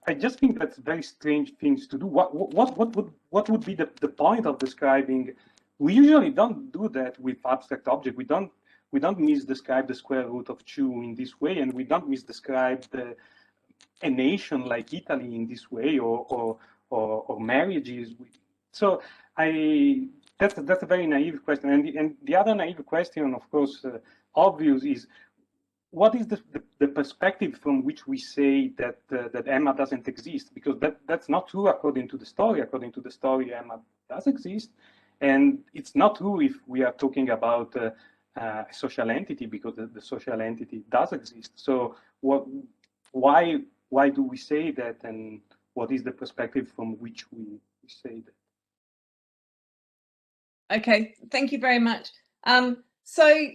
I just think that's very strange things to do. What would be the point of describing? We usually don't do that with abstract object. We don't misdescribe the square root of 2 in this way, and we don't misdescribe a nation like Italy in this way, or marriages. So that's a very naive question. And the other naive question, of course, obvious, is what is the perspective from which we say that that Emma doesn't exist? Because that's not true according to the story. According to the story, Emma does exist, and it's not true if we are talking about a social entity, because the social entity does exist. So why do we say that, and what is the perspective from which we say that? Okay, thank you very much. So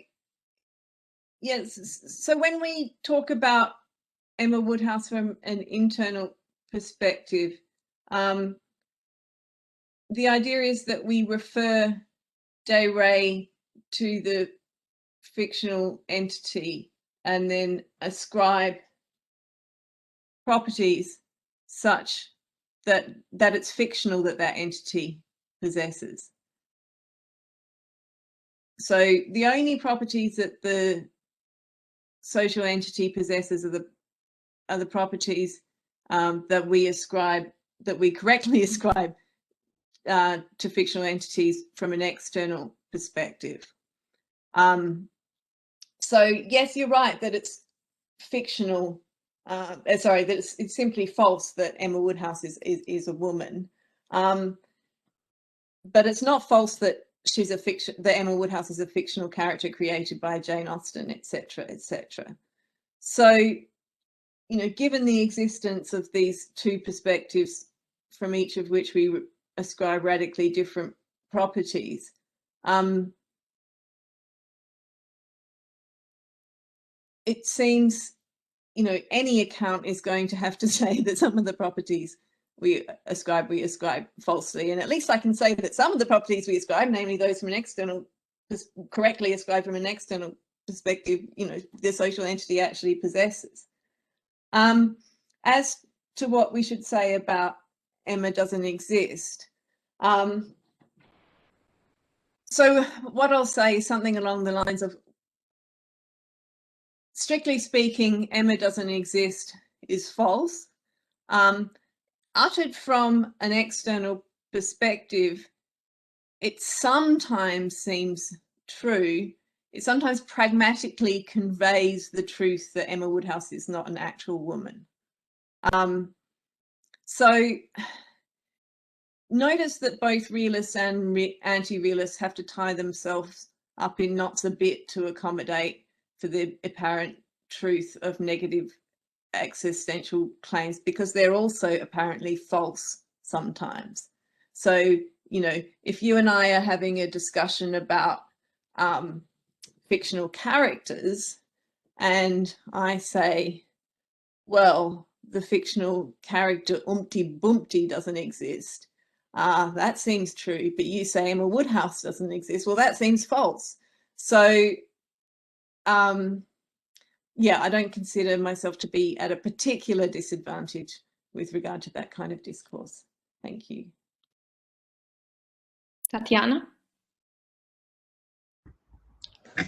yes, so when we talk about Emma Woodhouse from an internal perspective, the idea is that we refer De Re to the fictional entity and then ascribe properties such that it's fictional that that entity possesses. So the only properties that the social entity possesses are the properties that we correctly ascribe to fictional entities from an external perspective. So yes, you're right that it's fictional. Sorry, that it's simply false that Emma Woodhouse is a woman, but it's not false that she's a fiction. That Emma Woodhouse is a fictional character created by Jane Austen, etc., etc. So, given the existence of these two perspectives, from each of which we ascribe radically different properties, it seems, any account is going to have to say that some of the properties we ascribe falsely, and at least I can say that some of the properties we ascribe, namely those from an external, correctly ascribed from an external perspective, the social entity actually possesses. As to what we should say about Emma doesn't exist, so what I'll say is something along the lines of, strictly speaking, Emma doesn't exist is false. Uttered from an external perspective, it sometimes seems true. It sometimes pragmatically conveys the truth that Emma Woodhouse is not an actual woman. So notice that both realists and anti-realists have to tie themselves up in knots a bit to accommodate for the apparent truth of negative existential claims, because they're also apparently false sometimes. So, you know, if you and I are having a discussion about fictional characters, and I say, well, the fictional character Umpty Bumpty doesn't exist, that seems true, but you say Emma Woodhouse doesn't exist, well, that seems false. So yeah, I don't consider myself to be at a particular disadvantage with regard to that kind of discourse. Thank you. Tatiana?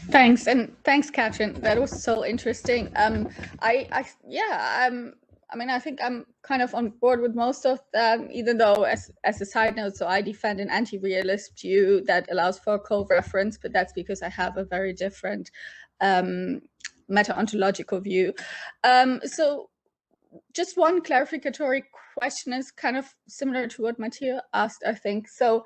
Thanks, and thanks, Katrin. That was so interesting. I mean, I think I'm kind of on board with most of them, even though, as a side note, so I defend an anti-realist view that allows for co-reference, but that's because I have a very different meta-ontological view. So just one clarificatory question is kind of similar to what Matteo asked, I think. So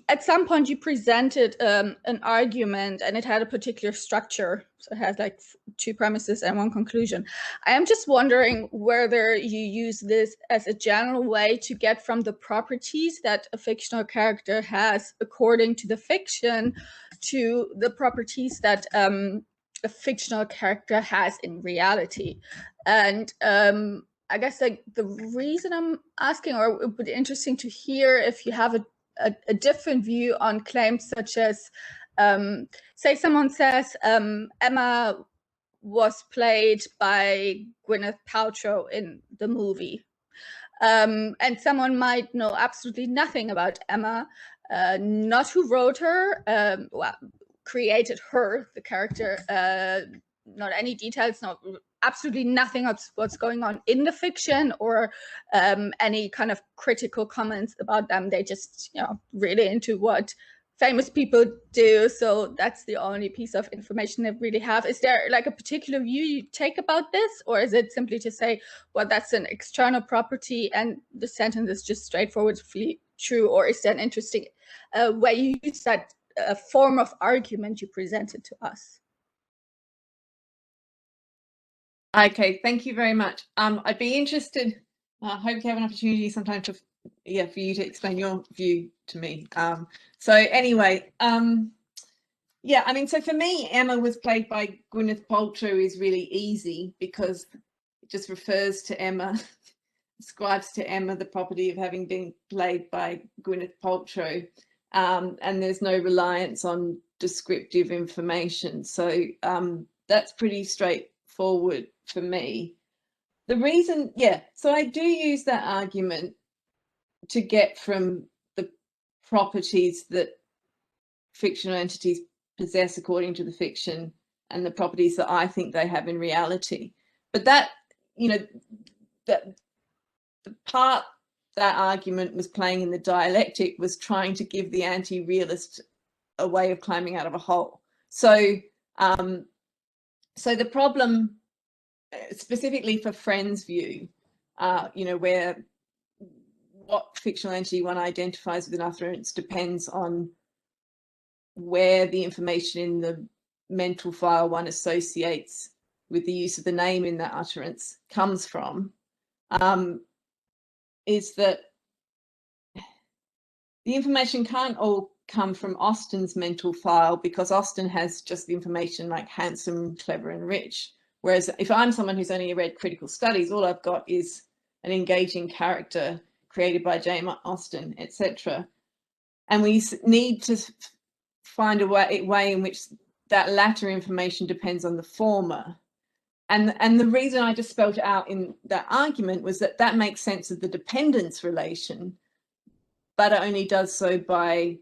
at some point you presented an argument and it had a particular structure. So it has like 2 premises and 1 conclusion. I am just wondering whether you use this as a general way to get from the properties that a fictional character has according to the fiction to the properties that a fictional character has in reality. And I guess like the reason I'm asking, or it would be interesting to hear if you have a different view on claims such as, say someone says Emma was played by Gwyneth Paltrow in the movie. And someone might know absolutely nothing about Emma, not who wrote her, well, created her, the character, not any details, not absolutely nothing of what's going on in the fiction or any kind of critical comments about them. They just, you know, really into what famous people do. So that's the only piece of information they really have. Is there like a particular view you take about this, or is it simply to say, well, that's an external property and the sentence is just straightforwardly true? Or is there an interesting way you use that form of argument you presented to us? Okay, thank you very much. I'd be interested, I hope you have an opportunity sometime to, yeah, for you to explain your view to me. So anyway, yeah, I mean, so for me, Emma was played by Gwyneth Paltrow is really easy because it just refers to Emma, ascribes to Emma the property of having been played by Gwyneth Paltrow, and there's no reliance on descriptive information. So that's pretty straightforward for me. The reason, yeah, so I do use that argument to get from the properties that fictional entities possess according to the fiction and the properties that I think they have in reality. But that, you know, that the part that argument was playing in the dialectic was trying to give the anti-realist a way of climbing out of a hole. So so the problem specifically for Friend's view, you know, where what fictional entity one identifies with an utterance depends on where the information in the mental file one associates with the use of the name in that utterance comes from, is that the information can't all come from Austen's mental file, because Austen has just the information like handsome, clever, and rich. Whereas if I'm someone who's only read critical studies, all I've got is an engaging character created by Jane Austen, etc. And we need to find a way in which that latter information depends on the former. And the reason I just spelled it out in that argument was that that makes sense of the dependence relation, but it only does so by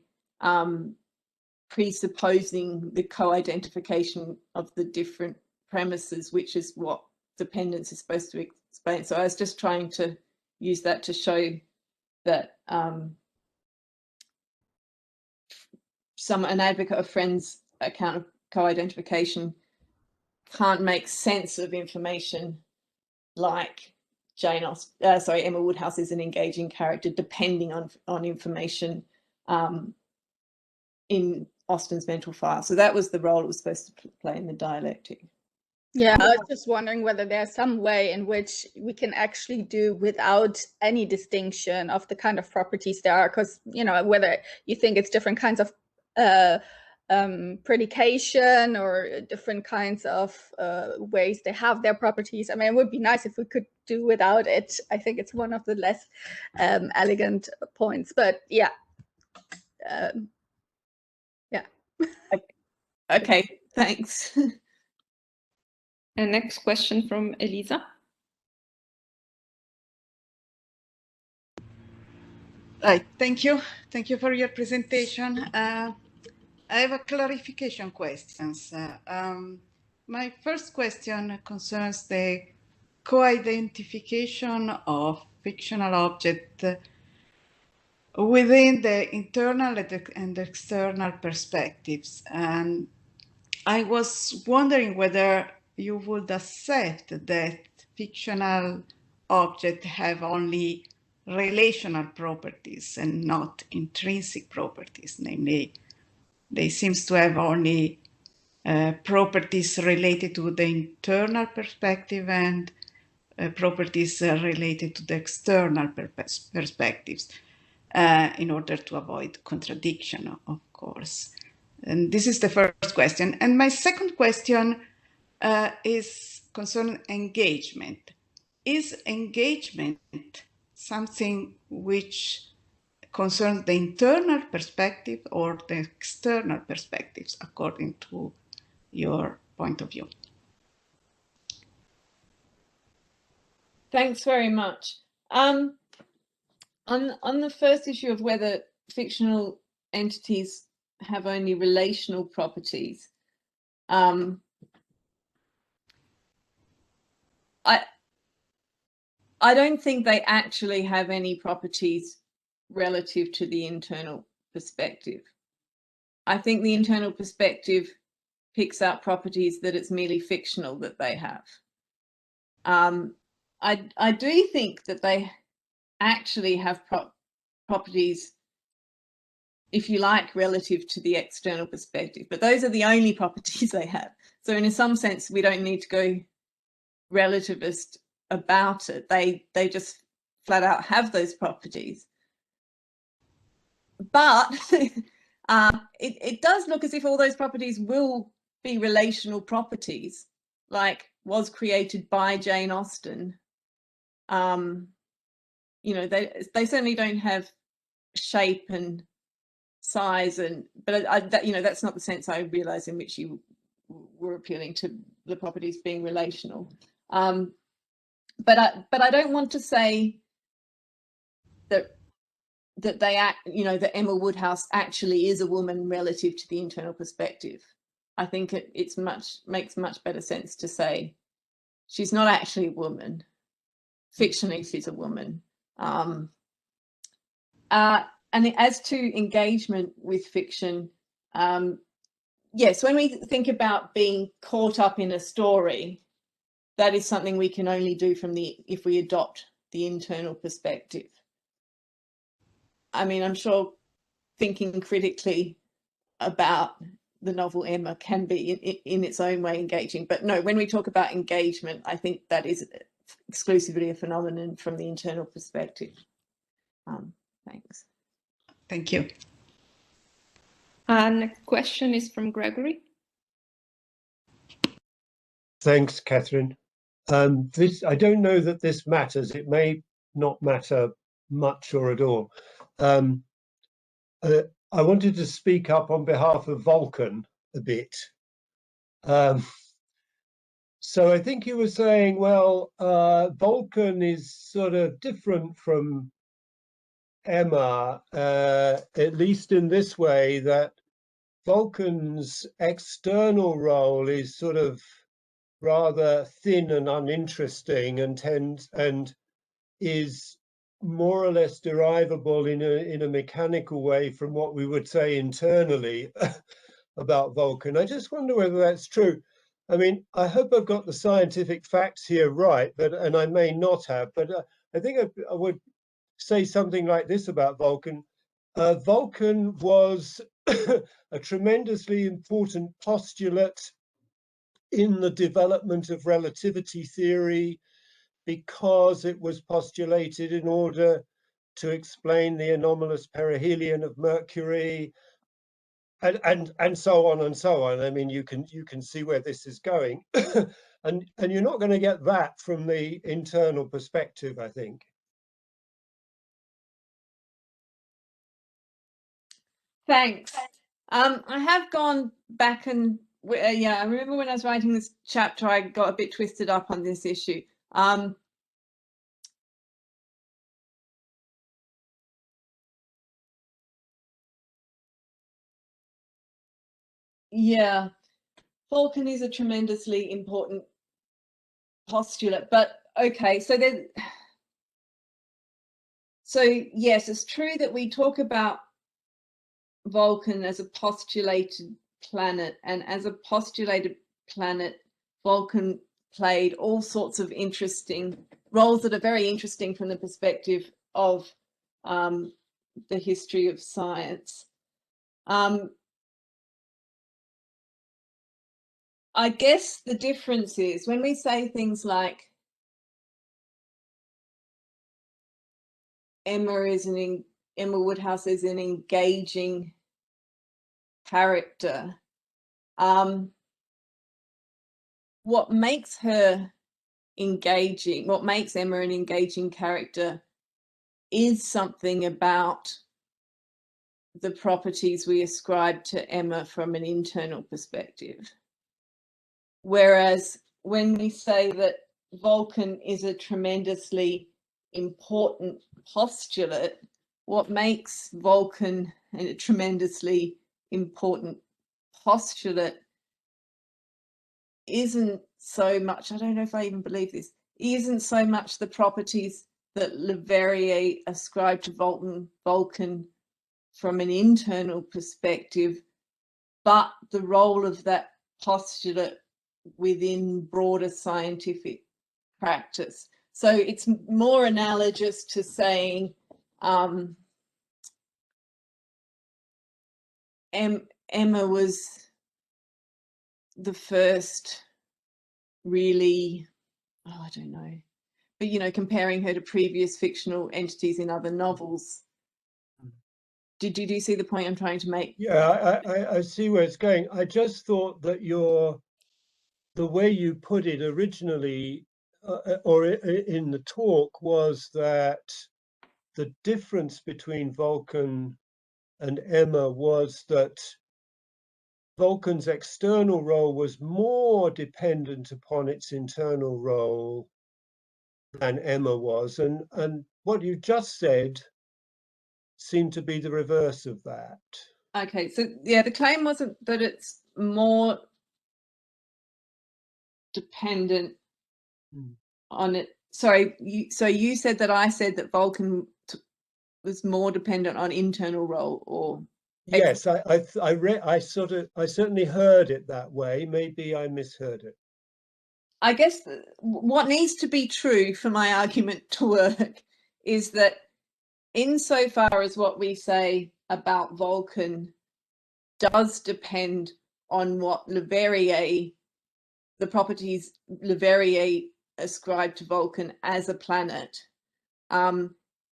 presupposing the co-identification of the different premises, which is what dependence is supposed to explain. So I was just trying to use that to show that an advocate of Friend's account of co-identification can't make sense of information like Emma Woodhouse is an engaging character, depending on information in Austen's mental file. So that was the role it was supposed to play in the dialectic. Yeah, I was just wondering whether there's some way in which we can actually do without any distinction of the kind of properties there are, because, you know, whether you think it's different kinds of predication or different kinds of ways they have their properties. I mean, it would be nice if we could do without it. I think it's one of the less elegant points, but yeah. Yeah. Okay, thanks. And next question from Elisa. Right, thank you. Thank you for your presentation. I have a clarification questions. My first question concerns the co-identification of fictional object within the internal and external perspectives. And I was wondering whether you would accept that fictional objects have only relational properties and not intrinsic properties, namely, they seems to have only properties related to the internal perspective and properties related to the external perspectives in order to avoid contradiction, of course. And this is the first question. And my second question is concerning engagement. Is engagement something which concerns the internal perspective or the external perspectives, according to your point of view? Thanks very much. On the first issue of whether fictional entities have only relational properties, I don't think they actually have any properties relative to the internal perspective. I think the internal perspective picks up properties that it's merely fictional that they have. I do think that they actually have properties, if you like, relative to the external perspective, but those are the only properties they have. So in some sense, we don't need to go relativist about it. They just flat out have those properties. But it does look as if all those properties will be relational properties, like was created by Jane Austen. You know, they certainly don't have shape and size, but you know, that's not the sense I realize in which you were appealing to the properties being relational. But I don't want to say that they act, you know, that Emma Woodhouse actually is a woman relative to the internal perspective. I think it's makes much better sense to say she's not actually a woman. Fictionally, she's a woman. And as to engagement with fiction, yes, when we think about being caught up in a story, that is something we can only do if we adopt the internal perspective. I mean, I'm sure thinking critically about the novel Emma can be in its own way engaging, but no, when we talk about engagement, I think that is exclusively a phenomenon from the internal perspective. Thanks. Thank you. Next question is from Gregory. Thanks, Catherine. I don't know that this matters. It may not matter much or at all. I wanted to speak up on behalf of Vulcan a bit. So I think you were saying, well, Vulcan is sort of different from Emma, at least in this way, that Vulcan's external role is sort of rather thin and uninteresting, and is more or less derivable in a mechanical way from what we would say internally about Vulcan. I just wonder whether that's true. I mean, I hope I've got the scientific facts here right, and I may not have, but I think I would say something like this about Vulcan. Vulcan was a tremendously important postulate in the development of relativity theory, because it was postulated in order to explain the anomalous perihelion of Mercury, and so on and so on. I mean, you can see where this is going, and you're not going to get that from the internal perspective, I think. Thanks. I have gone back and yeah, I remember when I was writing this chapter, I got a bit twisted up on this issue. Yeah, Vulcan is a tremendously important postulate, but okay, so yes, it's true that we talk about Vulcan as a postulated planet, and as a postulated planet, Vulcan played all sorts of interesting roles that are very interesting from the perspective of the history of science. I guess the difference is when we say things like Emma Woodhouse is an engaging character. What makes her engaging, what makes Emma an engaging character, is something about the properties we ascribe to Emma from an internal perspective. Whereas when we say that Vulcan is a tremendously important postulate, what makes Vulcan a tremendously important postulate isn't so much, I don't know if I even believe this, isn't so much the properties that Leverrier ascribed to Vulcan from an internal perspective, but the role of that postulate within broader scientific practice. So it's more analogous to saying Emma was the first really, I don't know, but you know, comparing her to previous fictional entities in other novels. Do you see the point I'm trying to make? Yeah, I see where it's going. I just thought that the way you put it originally, or in the talk, was that the difference between Vulcan and Emma was that Vulcan's external role was more dependent upon its internal role than Emma was, and what you just said seemed to be the reverse of that. Okay, so yeah, the claim wasn't that it's more dependent on it. Sorry, you said that I said that Vulcan was more dependent on internal role, or yes, I certainly heard it that way. Maybe I misheard it. I guess what needs to be true for my argument to work is that insofar as what we say about Vulcan does depend on what Leverrier, the properties Leverrier ascribed to Vulcan as a planet,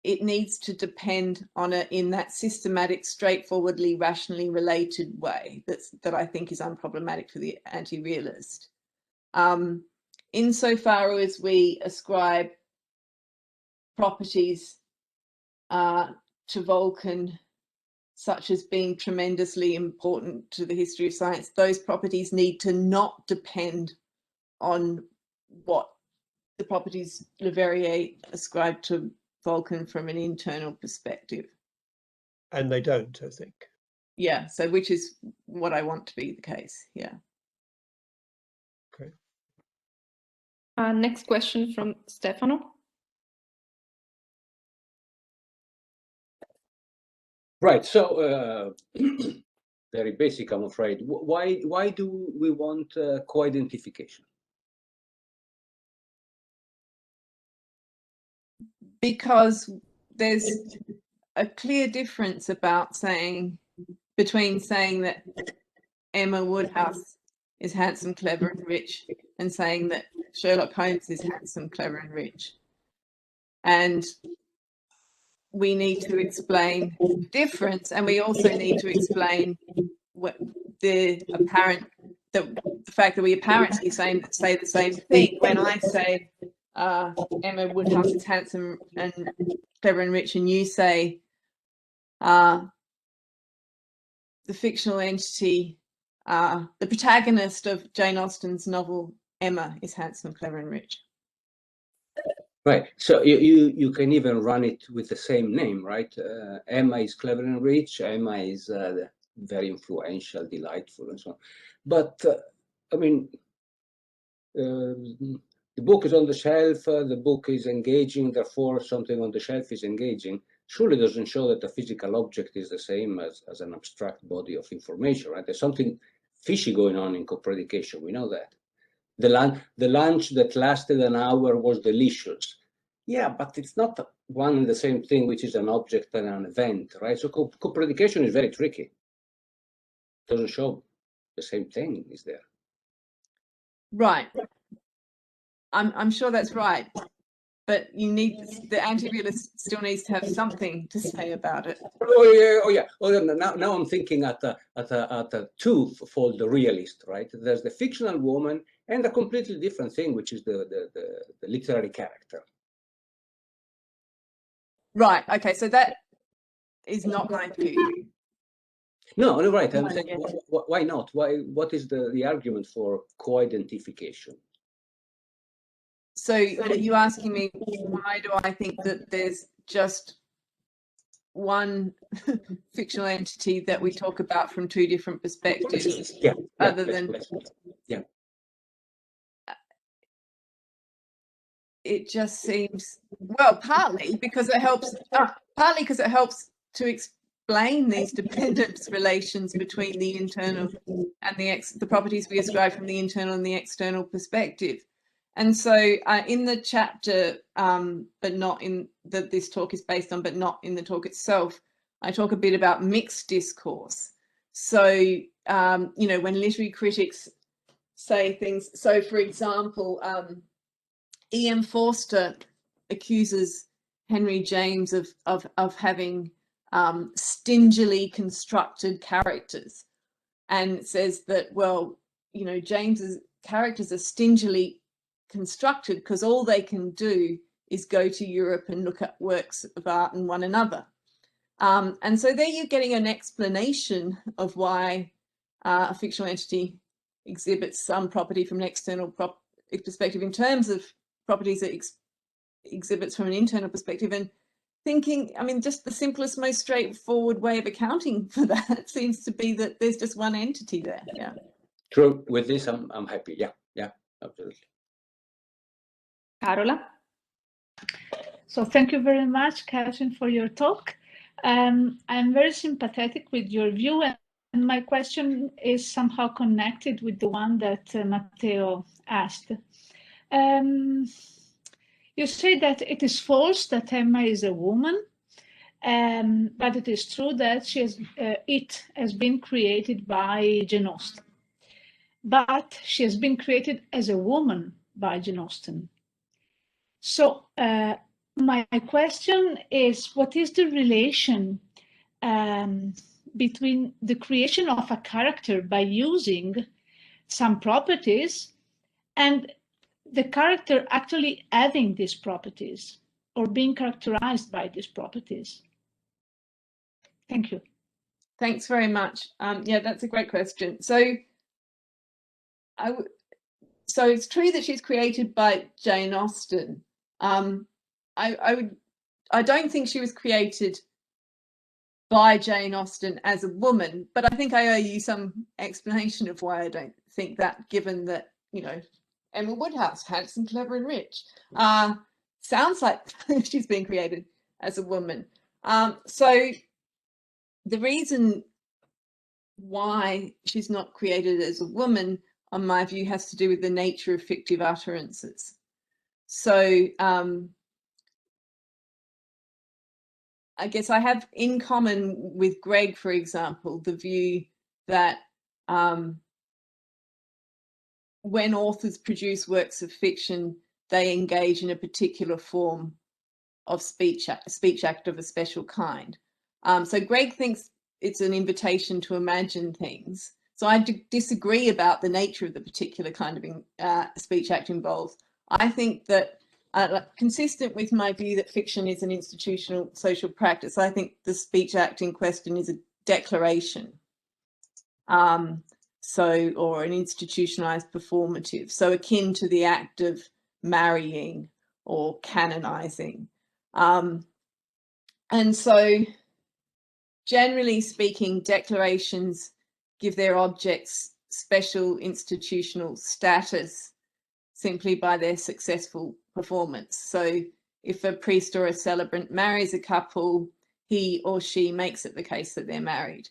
it needs to depend on it in that systematic, straightforwardly, rationally related way that I think is unproblematic for the anti-realist. Insofar as we ascribe properties to Vulcan, such as being tremendously important to the history of science, those properties need to not depend on what the properties Leverrier ascribed to Vulcan from an internal perspective. And they don't, I think. Yeah, so which is what I want to be the case. Yeah. Okay. Next question from Stefano. Right. So very basic, I'm afraid. Why do we want co-identification? Because there's a clear difference between saying that Emma Woodhouse is handsome, clever, and rich, and saying that Sherlock Holmes is handsome, clever, and rich. And we need to explain the difference, and we also need to explain what the fact that we apparently say the same thing. When I say Emma Woodhouse is handsome and clever and rich, and you say the fictional entity, the protagonist of Jane Austen's novel Emma is handsome, clever, and rich. Right. So you can even run it with the same name, right? Emma is clever and rich. Emma is very influential, delightful, and so on. But I mean, the book is on the shelf. The book is engaging. Therefore, something on the shelf is engaging. Surely doesn't show that the physical object is the same as an abstract body of information, right? There's something fishy going on in co-predication. We know that. The lunch that lasted an hour was delicious. Yeah, but it's not one and the same thing, which is an object and an event, right? So co-predication is very tricky. It doesn't show the same thing, is there? Right. I'm sure that's right. But the anti-realist still needs to have something to say about it. Oh yeah. Now I'm thinking at a twofold realist, right? There's the fictional woman and a completely different thing, which is the literary character. Right. Okay. So that is not my view. No, right. I'm saying, why not? What is the argument for co-identification? So are you asking me why do I think that there's just one fictional entity that we talk about from two different perspectives? Yeah. Other than it just seems, well, partly because it helps to explain these dependence relations between the internal and the properties we ascribe from the internal and the external perspective. And so in the chapter, but not in that this talk is based on, but not in the talk itself, I talk a bit about mixed discourse. So, you know, when literary critics say things, so for example, E.M. Forster accuses Henry James of having stingily constructed characters, and says that, well, you know, James's characters are stingily constructed because all they can do is go to Europe and look at works of art and one another. And so there you're getting an explanation of why a fictional entity exhibits some property from an external perspective in terms of properties that exhibits from an internal perspective. And thinking, I mean, just the simplest, most straightforward way of accounting for that seems to be that there's just one entity there. Yeah. True. With this, I'm happy. Yeah, absolutely. Carola? So thank you very much, Catherine, for your talk. I'm very sympathetic with your view, and my question is somehow connected with the one that Matteo asked. You say that it is false that Emma is a woman, but it is true that it has been created by Jane Austen. But she has been created as a woman by Jane Austen. So my question is, what is the relation between the creation of a character by using some properties and the character actually having these properties or being characterized by these properties? Thank you. Thanks very much. Yeah, that's a great question. So so it's true that she's created by Jane Austen. I don't think she was created by Jane Austen as a woman, but I think I owe you some explanation of why I don't think that, given that, you know, Emma Woodhouse, handsome, clever, and rich, sounds like she's been created as a woman. So the reason why she's not created as a woman, on my view, has to do with the nature of fictive utterances. So I guess I have in common with Greg, for example, the view that when authors produce works of fiction, they engage in a particular form of speech act of a special kind. So Greg thinks it's an invitation to imagine things. So I disagree about the nature of the particular kind of speech act involved. I think that, consistent with my view that fiction is an institutional social practice, I think the speech act in question is a declaration, or an institutionalized performative, so akin to the act of marrying or canonizing. And so, generally speaking, declarations give their objects special institutional status simply by their successful performance. So if a priest or a celebrant marries a couple, he or she makes it the case that they're married.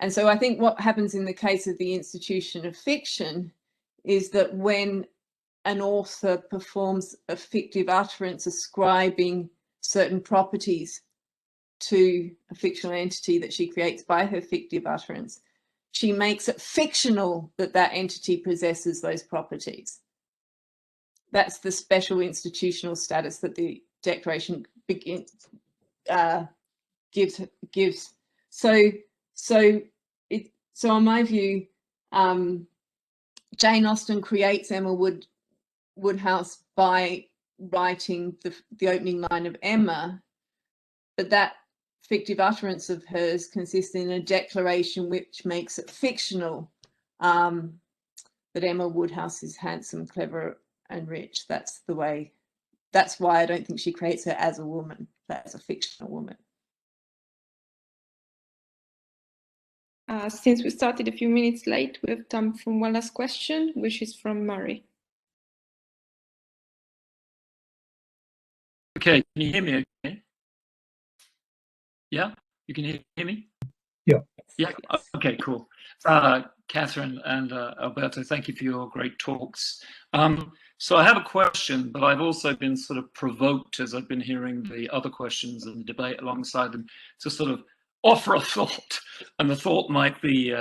And so I think what happens in the case of the institution of fiction is that when an author performs a fictive utterance ascribing certain properties to a fictional entity that she creates by her fictive utterance, she makes it fictional that that entity possesses those properties. That's the special institutional status that the Declaration gives. So in my view, Jane Austen creates Emma Woodhouse by writing the opening line of Emma, but that fictive utterance of hers consists in a declaration which makes it fictional that Emma Woodhouse is handsome, clever, and rich. That's why I don't think she creates her as a woman, but as a fictional woman. Since we started a few minutes late, we have time for one last question, which is from Murray. Okay, can you hear me okay? Yeah, you can hear me? Yeah. Yeah, okay, cool. Catherine and Alberto, thank you for your great talks. So I have a question, but I've also been sort of provoked as I've been hearing the other questions and the debate alongside them to sort of offer a thought, and the thought might be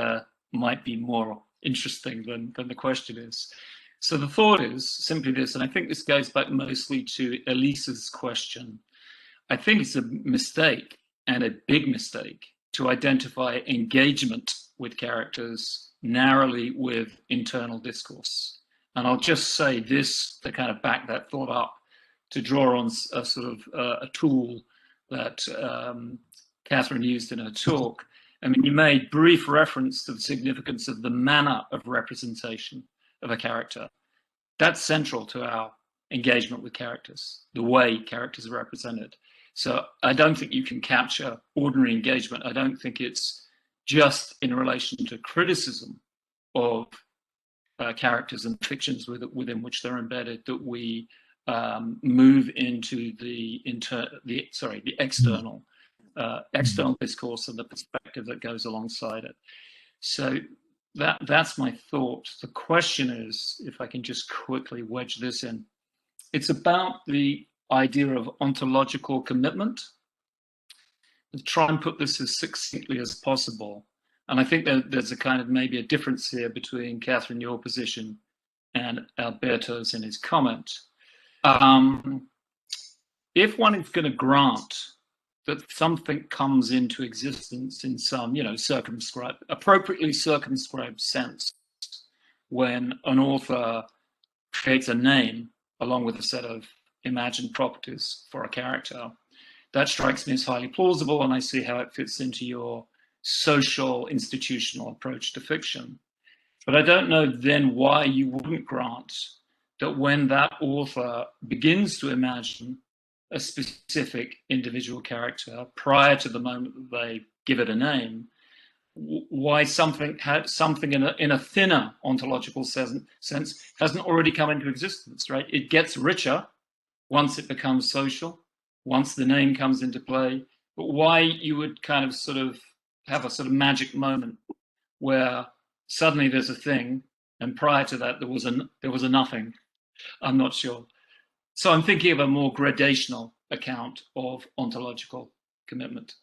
more interesting than the question is. So the thought is simply this, and I think this goes back mostly to Elisa's question. I think it's a mistake, and a big mistake, to identify engagement with characters narrowly with internal discourse. And I'll just say this to kind of back that thought up, to draw on a sort of a tool that Catherine used in her talk. I mean, you made brief reference to the significance of the manner of representation of a character. That's central to our engagement with characters, the way characters are represented. So I don't think you can capture ordinary engagement. I don't think it's just in relation to criticism of characters and fictions within which they're embedded that we move into the external discourse and the perspective that goes alongside it. So that's my thought. The question is, if I can just quickly wedge this in, it's about the idea of ontological commitment. I'll try and put this as succinctly as possible. And I think that there's a kind of maybe a difference here between Catherine, your position, and Alberto's in his comment. If one is going to grant that something comes into existence in some, appropriately circumscribed sense, when an author creates a name along with a set of imagined properties for a character, that strikes me as highly plausible, and I see how it fits into your social institutional approach to fiction. But I don't know then why you wouldn't grant that when that author begins to imagine a specific individual character prior to the moment that they give it a name, why something in a thinner ontological sense hasn't already come into existence, right? It gets richer once it becomes social, once the name comes into play. But why you would kind of sort of have a sort of magic moment where suddenly there's a thing, and prior to that there was a nothing. I'm not sure. So I'm thinking of a more gradational account of ontological commitment.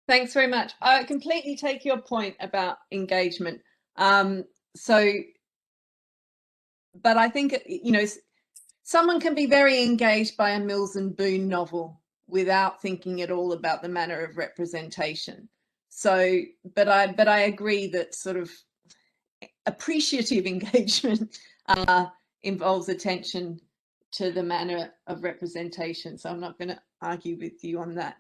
Thanks very much. I completely take your point about engagement. But I think, you know, someone can be very engaged by a Mills and Boon novel without thinking at all about the manner of representation. So, but I agree that sort of appreciative engagement involves attention to the manner of representation. So I'm not going to argue with you on that.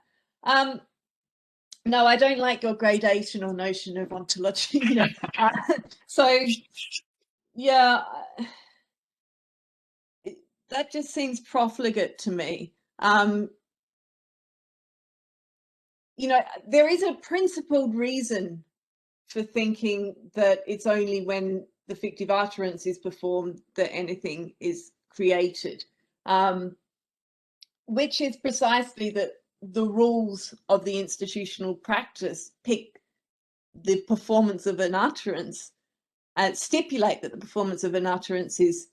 No, I don't like your gradational notion of ontology. You know, so yeah, that just seems profligate to me. You know, there is a principled reason for thinking that it's only when the fictive utterance is performed that anything is created, which is precisely that the rules of the institutional practice pick the performance of an utterance and stipulate that the performance of an utterance is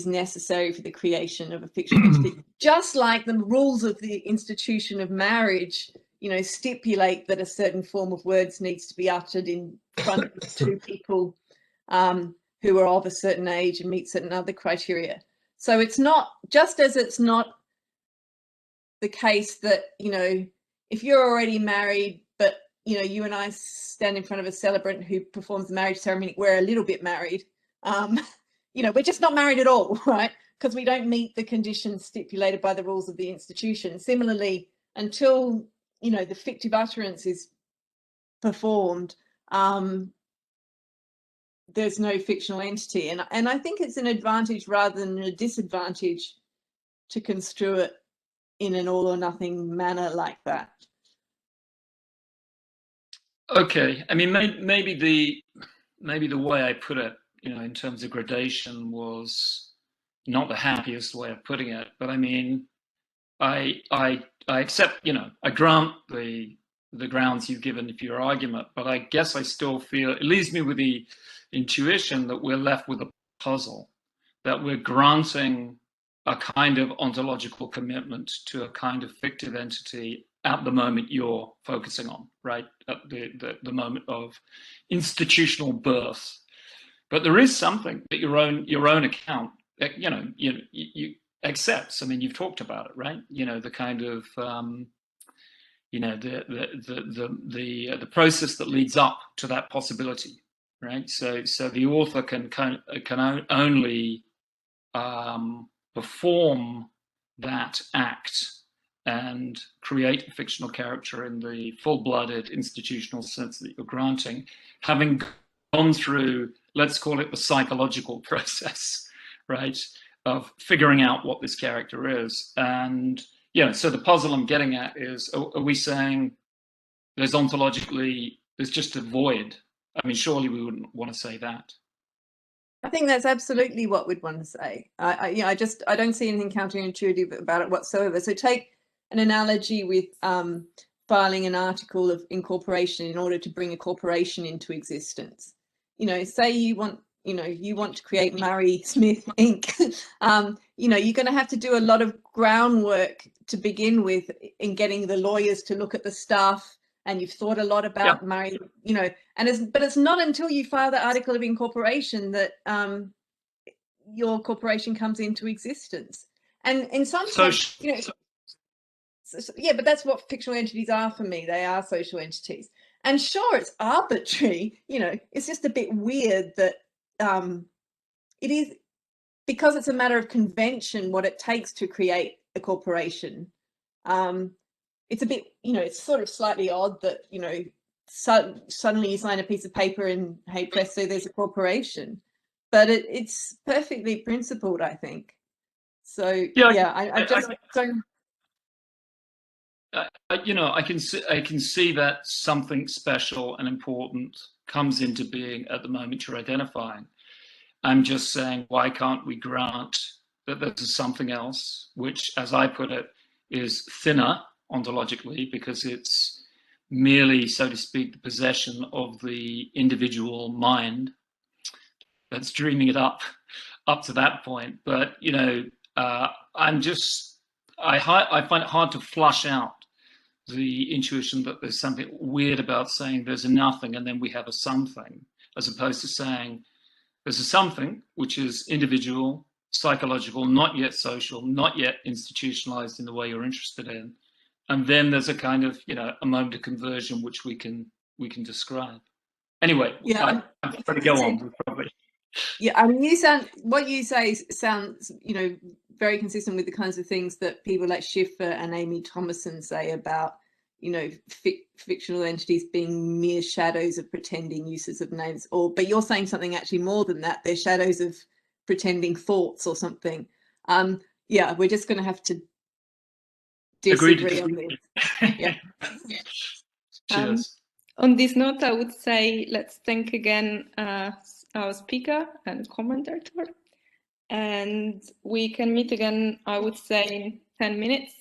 necessary for the creation of a fictional entity, just like the rules of the institution of marriage, you know, stipulate that a certain form of words needs to be uttered in front of two people who are of a certain age and meet certain other criteria. So it's not, just as it's not the case that, you know, if you're already married, but, you know, you and I stand in front of a celebrant who performs the marriage ceremony, we're a little bit married. You know, we're just not married at all, right? Because we don't meet the conditions stipulated by the rules of the institution. Similarly, until, you know, the fictive utterance is performed, there's no fictional entity. And I think it's an advantage rather than a disadvantage to construe it in an all or nothing manner like that. Okay, I mean, maybe the way I put it, you know, in terms of gradation was not the happiest way of putting it, but I mean, I accept, you know, I grant the grounds you've given for your argument, but I guess I still feel it leaves me with the intuition that we're left with a puzzle, that we're granting a kind of ontological commitment to a kind of fictive entity at the moment you're focusing on, right? At the moment of institutional birth. But there is something that your own account, you know, you accepts. I mean, you've talked about it, right? You know, the kind of you know, the process that leads up to that possibility, right? So the author can only perform that act and create a fictional character in the full-blooded institutional sense that you're granting, having gone through, let's call it the psychological process, right, of figuring out what this character is. And yeah, so the puzzle I'm getting at is, are we saying there's just a void? I mean, surely we wouldn't want to say that. I think that's absolutely what we'd want to say. I don't see anything counterintuitive about it whatsoever. So take an analogy with filing an article of incorporation in order to bring a corporation into existence. You know, say you want to create Murray Smith Inc. You know, you're going to have to do a lot of groundwork to begin with in getting the lawyers to look at the stuff. And you've thought a lot about Murray, you know, but it's not until you file the article of incorporation that your corporation comes into existence. And in some sense, you know, yeah, but that's what fictional entities are for me. They are social entities. And sure, it's arbitrary, you know, it's just a bit weird that it is, because it's a matter of convention, what it takes to create a corporation. It's a bit, you know, it's sort of slightly odd that, you know, suddenly you sign a piece of paper and hey presto, there's a corporation. But it's perfectly principled, I think. So yeah, I just don't. You know, I can see that something special and important comes into being at the moment you're identifying. I'm just saying, why can't we grant that there's something else, which, as I put it, is thinner ontologically, because it's merely, so to speak, the possession of the individual mind that's dreaming it up to that point. But, you know, I find it hard to flush out the intuition that there's something weird about saying there's a nothing and then we have a something, as opposed to saying there's a something which is individual, psychological, not yet social, not yet institutionalized in the way you're interested in, and then there's a kind of, you know, a moment of conversion which we can describe. Anyway, yeah, I'm trying to go on probably. Yeah, I mean, what you say sounds, you know, very consistent with the kinds of things that people like Schiffer and Amy Thomason say about, you know, fictional entities being mere shadows of pretending uses of names. But you're saying something actually more than that. They're shadows of pretending thoughts or something. Yeah, we're just going to have to disagree on this. Yeah. Cheers. On this note, I would say let's thank again our speaker and commentator, and we can meet again, I would say, in 10 minutes